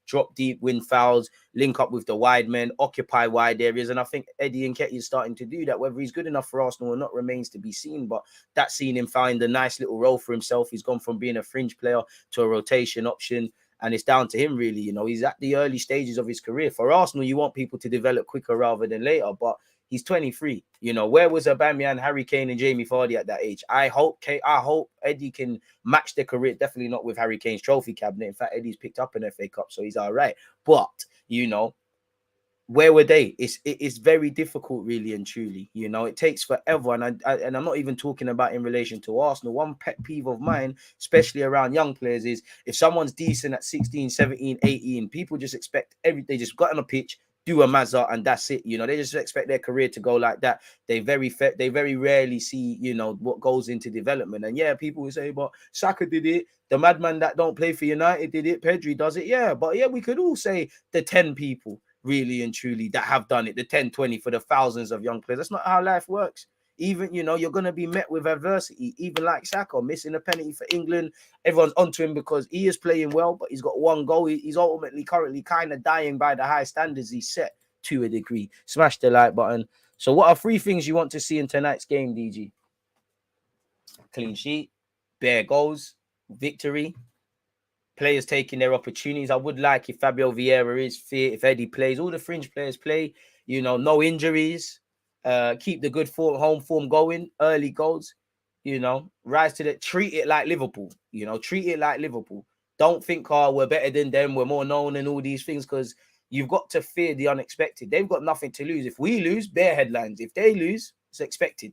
drop deep, win fouls, link up with the wide men, occupy wide areas. And I think Eddie Nketiah is starting to do that. Whether he's good enough for Arsenal or not remains to be seen, but that's seen him find a nice little role for himself. He's gone from being a fringe player to a rotation option. And it's down to him, really. He's at the early stages of his career. For Arsenal, you want people to develop quicker rather than later, but he's 23. Where was Aubameyang, Harry Kane, and Jamie Vardy at that age? I hope Eddie can match their career. Definitely not with Harry Kane's trophy cabinet. In fact, Eddie's picked up an FA Cup, so he's all right. But, where were they? It's very difficult, really and truly. You know, it takes forever, and I'm not even talking about in relation to Arsenal. One pet peeve of mine, especially around young players, is if someone's decent at 16, 17, 18, people just expect they just got on a pitch, do a mazza, and that's it. You know, they just expect their career to go like that. They very rarely see, you know, what goes into development. And yeah, people will say, but Saka did it. The madman that don't play for United did it. Pedri does it. Yeah, but yeah, we could all say the 10 people really and truly that have done it, the 10, 20 for the thousands of young players. That's not how life works. Even, you know, you're going to be met with adversity, even like Saka missing a penalty for England. Everyone's onto him because he is playing well, but he's got one goal. He's ultimately currently kind of dying by the high standards he set to a degree. Smash the like button. So what are 3 things you want to see in tonight's game, DG? Clean sheet, bare goals, victory, players taking their opportunities. I would like if Fabio Vieira is fit, if Eddie plays, all the fringe players play, you know, no injuries, keep the good home form going, early goals, you know, rise to the, treat it like Liverpool, you know, treat it like Liverpool. Don't think, oh, we're better than them, we're more known and all these things, because you've got to fear the unexpected. They've got nothing to lose. If we lose, bare headlines. If they lose, it's expected.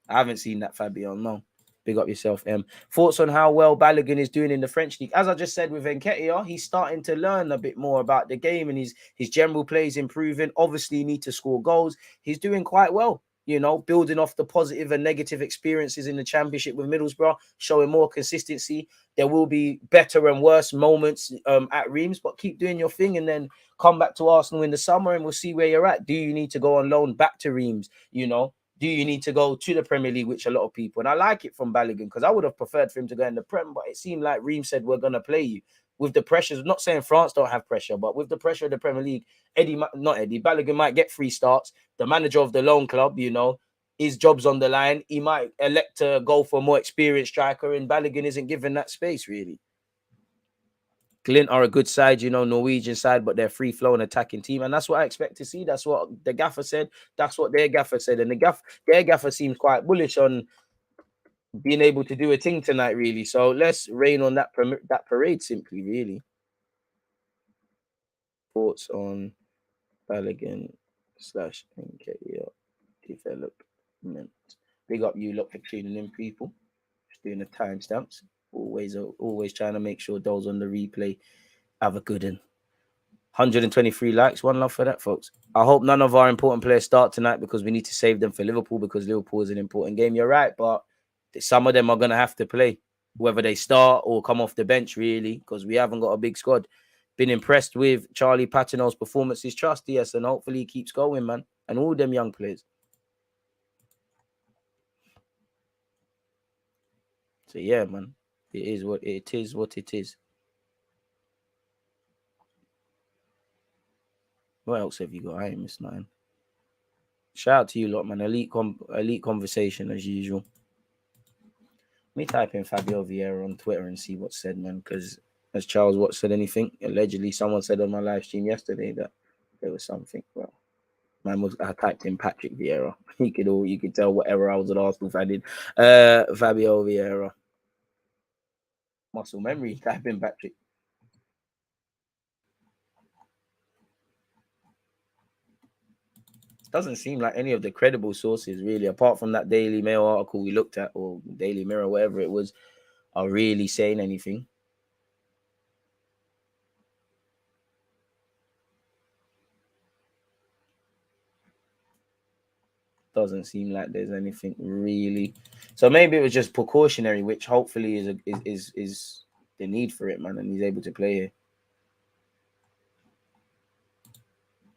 I haven't seen that, Fabio, no. Big up yourself, Thoughts on how well Balogun is doing in the French league? As I just said with Nketiah, he's starting to learn a bit more about the game, and his general play is improving. Obviously, you need to score goals. He's doing quite well, you know, building off the positive and negative experiences in the Championship with Middlesbrough, showing more consistency. There will be better and worse moments at Reims, but keep doing your thing and then come back to Arsenal in the summer and we'll see where you're at. Do you need to go on loan back to Reims, you know? Do you need to go to the Premier League, which a lot of people, and I like it from Balogun because I would have preferred for him to go in the Prem, but it seemed like Reims said, we're going to play you. With the pressures, not saying France don't have pressure, but with the pressure of the Premier League, Balogun might get 3 starts. The manager of the loan club, you know, his job's on the line. He might elect to go for a more experienced striker, and Balogun isn't given that space, really. Glint are a good side, you know, Norwegian side, but they're free-flowing attacking team. And that's what I expect to see. That's what the gaffer said. That's what their gaffer said. And their gaffer seems quite bullish on being able to do a thing tonight, really. So let's rain on that parade simply, really. Thoughts on Balogun / Nketiah development. Big up you lot for tuning in, people. Just doing the timestamps. Always trying to make sure those on the replay have a good one. 123 likes. One love for that, folks. I hope none of our important players start tonight because we need to save them for Liverpool because Liverpool is an important game. You're right, but some of them are going to have to play, whether they start or come off the bench, really, because we haven't got a big squad. Been impressed with Charlie Patino's performances. Trust, yes, and hopefully he keeps going, man. And all them young players. So, yeah, man. It is what it is. What else have you got? I ain't missed nothing. Shout out to you lot, man. Elite conversation as usual. Let me type in Fabio Vieira on Twitter and see what's said, man. Because has Charles Watts said anything? Allegedly, someone said on my live stream yesterday that there was something. Well, I typed in Patrick Vieira. You could tell whatever I was an Arsenal fan in. Fabio Vieira. Muscle memory. Type in Patrick. Doesn't seem like any of the credible sources, really, apart from that Daily Mail article we looked at, or Daily Mirror, whatever it was, are really saying anything. Doesn't seem like there's anything really. So maybe it was just precautionary, which hopefully is the need for it, man, and he's able to play here.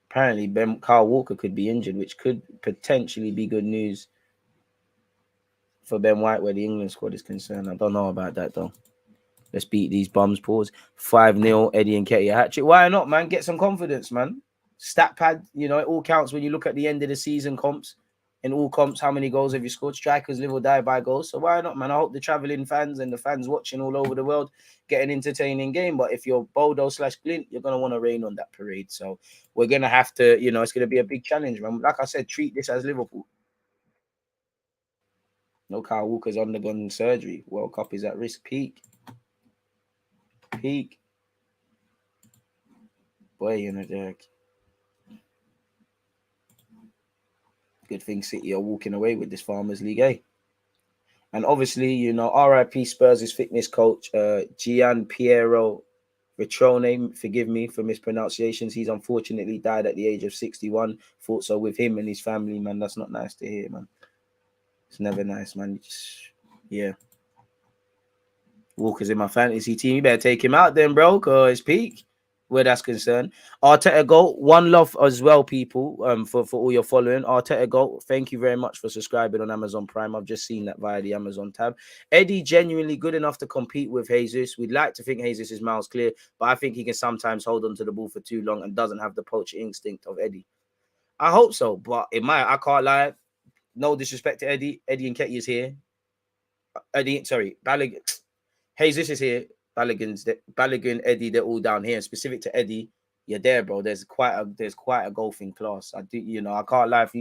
Apparently, Kyle Walker could be injured, which could potentially be good news for Ben White where the England squad is concerned. I don't know about that, though. Let's beat these bums. Pause. 5-0, Eddie Nketiah hat-trick. Why not, man? Get some confidence, man. Stat pad, you know, it all counts when you look at the end of the season comps. In all comps, how many goals have you scored? Strikers live or die by goals. So why not, man? I hope the travelling fans and the fans watching all over the world get an entertaining game. But if you're Bodo / Glint, you're going to want to rain on that parade. So we're going to have to, you know, it's going to be a big challenge, man. Like I said, treat this as Liverpool. No, Kyle Walker's undergone surgery. World Cup is at risk. Peak. Boy, you know, Derek. Good thing City are walking away with this Farmers League, eh? And obviously, you know, RIP Spurs' fitness coach, Gian Piero Vitrone, forgive me for mispronunciations. He's unfortunately died at the age of 61. Thought so with him and his family, man. That's not nice to hear, man. It's never nice, man. Yeah. Walker's in my fantasy team. You better take him out then, bro, because it's peak where that's concerned. Arteta Goat, one love as well, people, for all your following. Arteta Goat, thank you very much for subscribing on Amazon Prime. I've just seen that via the Amazon tab. Eddie, genuinely good enough to compete with Jesus. We'd like to think Jesus is miles clear, but I think he can sometimes hold on to the ball for too long and doesn't have the poacher instinct of Eddie. I hope so, but it might. I can't lie. No disrespect to Eddie. Eddie Nketiah is here. Balogun. Jesus is here. Balogun, Eddie, they're all down here. And specific to Eddie, you're there, bro. There's quite a golfing class. I do, you know, I can't lie if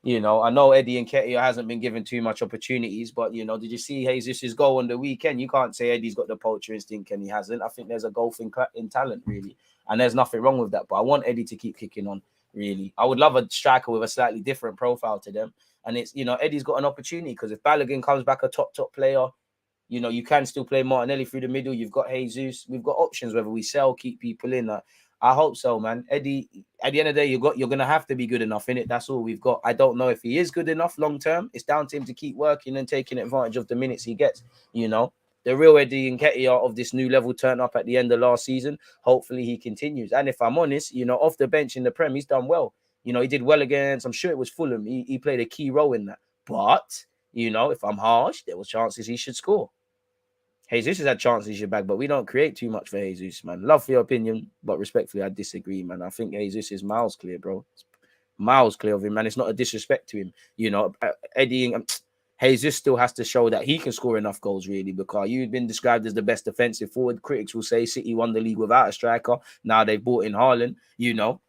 you know, I know Eddie Nketiah hasn't been given too much opportunities, but you know, did you see Jesus' goal on the weekend? You can't say Eddie's got the poacher instinct and he hasn't. I think there's a golfing in talent, really, and there's nothing wrong with that. But I want Eddie to keep kicking on. Really, I would love a striker with a slightly different profile to them. And it's, you know, Eddie's got an opportunity because if Balogun comes back a top player, you know, you can still play Martinelli through the middle. You've got Jesus. We've got options whether we sell, keep people in. I hope so, man. Eddie, at the end of the day, you're gonna have to be good enough in it. That's all we've got. I don't know if he is good enough long term. It's down to him to keep working and taking advantage of the minutes he gets. You know, the real Eddie Nketiah of this new level turned up at the end of last season. Hopefully he continues. And if I'm honest, you know, off the bench in the Prem, he's done well. You know, he did well against, I'm sure it was Fulham. He played a key role in that. But, you know, if I'm harsh, there was chances he should score. Jesus has had chances he should bag, but we don't create too much for Jesus, man. Love for your opinion, but respectfully, I disagree, man. I think Jesus is miles clear, bro. Miles clear of him, man. It's not a disrespect to him. You know, Eddie Jesus still has to show that he can score enough goals, really, because you've been described as the best defensive forward. Critics will say City won the league without a striker. Now they've brought in Haaland, you know.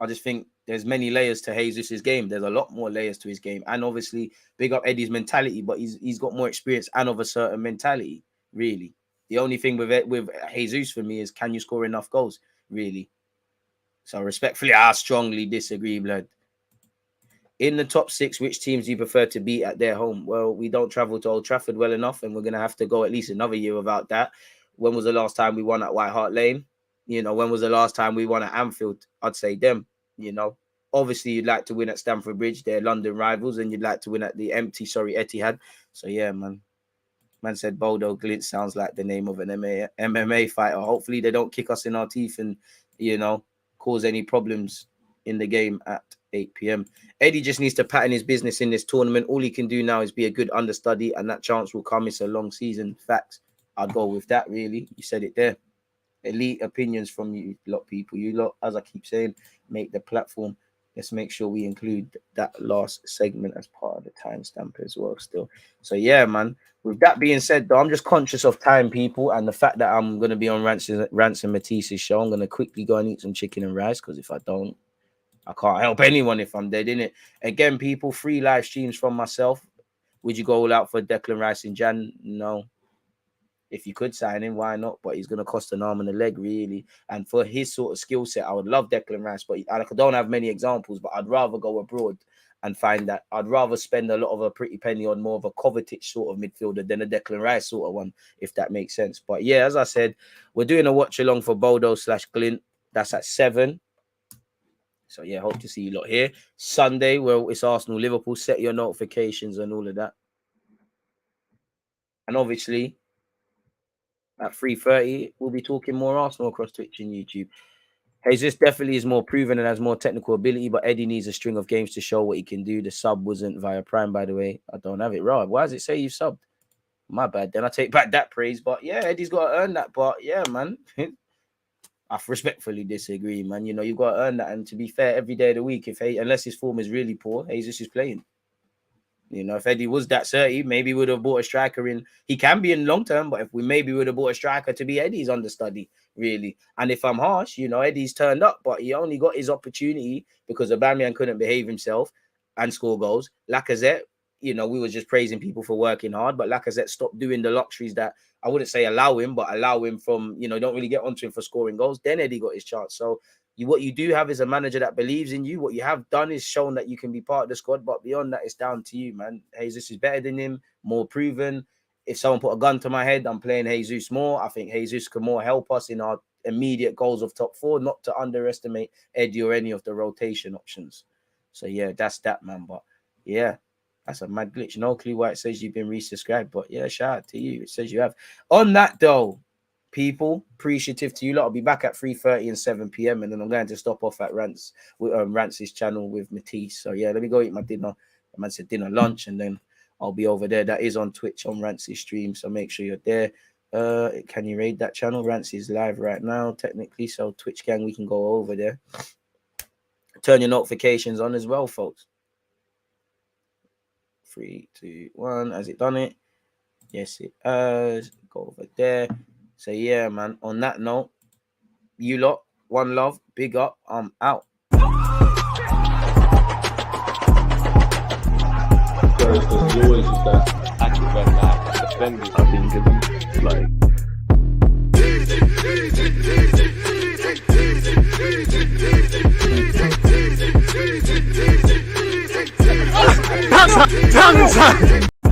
I just think there's many layers to Jesus' game. There's a lot more layers to his game. And obviously, big up Eddie's mentality, but he's got more experience and of a certain mentality, really. The only thing with Jesus for me is, can you score enough goals, really? So respectfully, I strongly disagree, blood. In the top 6, which teams do you prefer to beat at their home? Well, we don't travel to Old Trafford well enough, and we're going to have to go at least another year without that. When was the last time we won at White Hart Lane? You know, when was the last time we won at Anfield? I'd say them, you know. Obviously, you'd like to win at Stamford Bridge. They're London rivals, and you'd like to win at the Etihad. So, yeah, man. Man said Bodo Glitz sounds like the name of an MMA fighter. Hopefully, they don't kick us in our teeth and, you know, cause any problems in the game at 8 p.m. Eddie just needs to pattern his business in this tournament. All he can do now is be a good understudy, and that chance will come. It's a long season. Facts. I'd go with that, really. You said it there. Elite opinions from you lot, people. You lot, as I keep saying, make the platform. Let's make sure we include that last segment as part of the timestamp as well still. So, yeah, man. With that being said, though, I'm just conscious of time, people, and the fact that I'm going to be on Ransom Matisse's show. I'm going to quickly go and eat some chicken and rice, because if I don't, I can't help anyone if I'm dead, innit? Again, people, free live streams from myself. Would you go all out for Declan Rice in Jan? No. If you could sign him, why not? But he's going to cost an arm and a leg, really. And for his sort of skill set, I would love Declan Rice, but I don't have many examples, but I'd rather go abroad and find that. I'd rather spend a lot of a pretty penny on more of a Kovacic sort of midfielder than a Declan Rice sort of one, if that makes sense. But yeah, as I said, we're doing a watch along for Bodo/Glint. That's at 7. So yeah, hope to see you lot here. Sunday, well, it's Arsenal, Liverpool. Set your notifications and all of that. And obviously, at 3:30, we'll be talking more Arsenal across Twitch and YouTube. Jesus definitely is more proven and has more technical ability, but Eddie needs a string of games to show what he can do. The sub wasn't via Prime, by the way. I don't have it right. Why does it say you've subbed? My bad. Then I take back that praise. But yeah, Eddie's got to earn that. But yeah, man. I respectfully disagree, man. You know, you've got to earn that. And to be fair, every day of the week, unless his form is really poor, Jesus is playing. You know, if Eddie was that 30, maybe we would have bought a striker in. He can be in long term, but if we maybe would have bought a striker to be Eddie's understudy, really. And if I'm harsh, you know, Eddie's turned up, but he only got his opportunity because Aubameyang couldn't behave himself and score goals. Lacazette, you know, we were just praising people for working hard, but Lacazette stopped doing the luxuries that I wouldn't say allow him from, you know, don't really get onto him for scoring goals. Then Eddie got his chance. So, what you do have is a manager that believes in you. What you have done is shown that you can be part of the squad, but beyond that, it's down to you, man. Jesus is better than him, more proven. If someone put a gun to my head, I'm playing Jesus more. I think Jesus can more help us in our immediate goals of top 4, not to underestimate Eddie or any of the rotation options. So yeah, that's that, man. But yeah, that's a mad glitch. No clue why it says you've been resubscribed, but yeah, shout out to you. It says you have. On that though, people, appreciative to you lot. I'll be back at 3:30 and 7 p.m. and then I'm going to stop off at Rance's channel with Matisse. So yeah, let me go eat my dinner. The man said dinner, lunch, and then I'll be over there. That is on Twitch on Rance's stream, so make sure you're there. Can you raid that channel? Rance is live right now, technically. So Twitch gang, we can go over there. Turn your notifications on as well, folks. 3, 2, 1. Has it done it? Yes, it has. Go over there. So yeah, man. On that note, you lot, one love, big up. I'm out. There's always just that active red flag defending. I think it's like.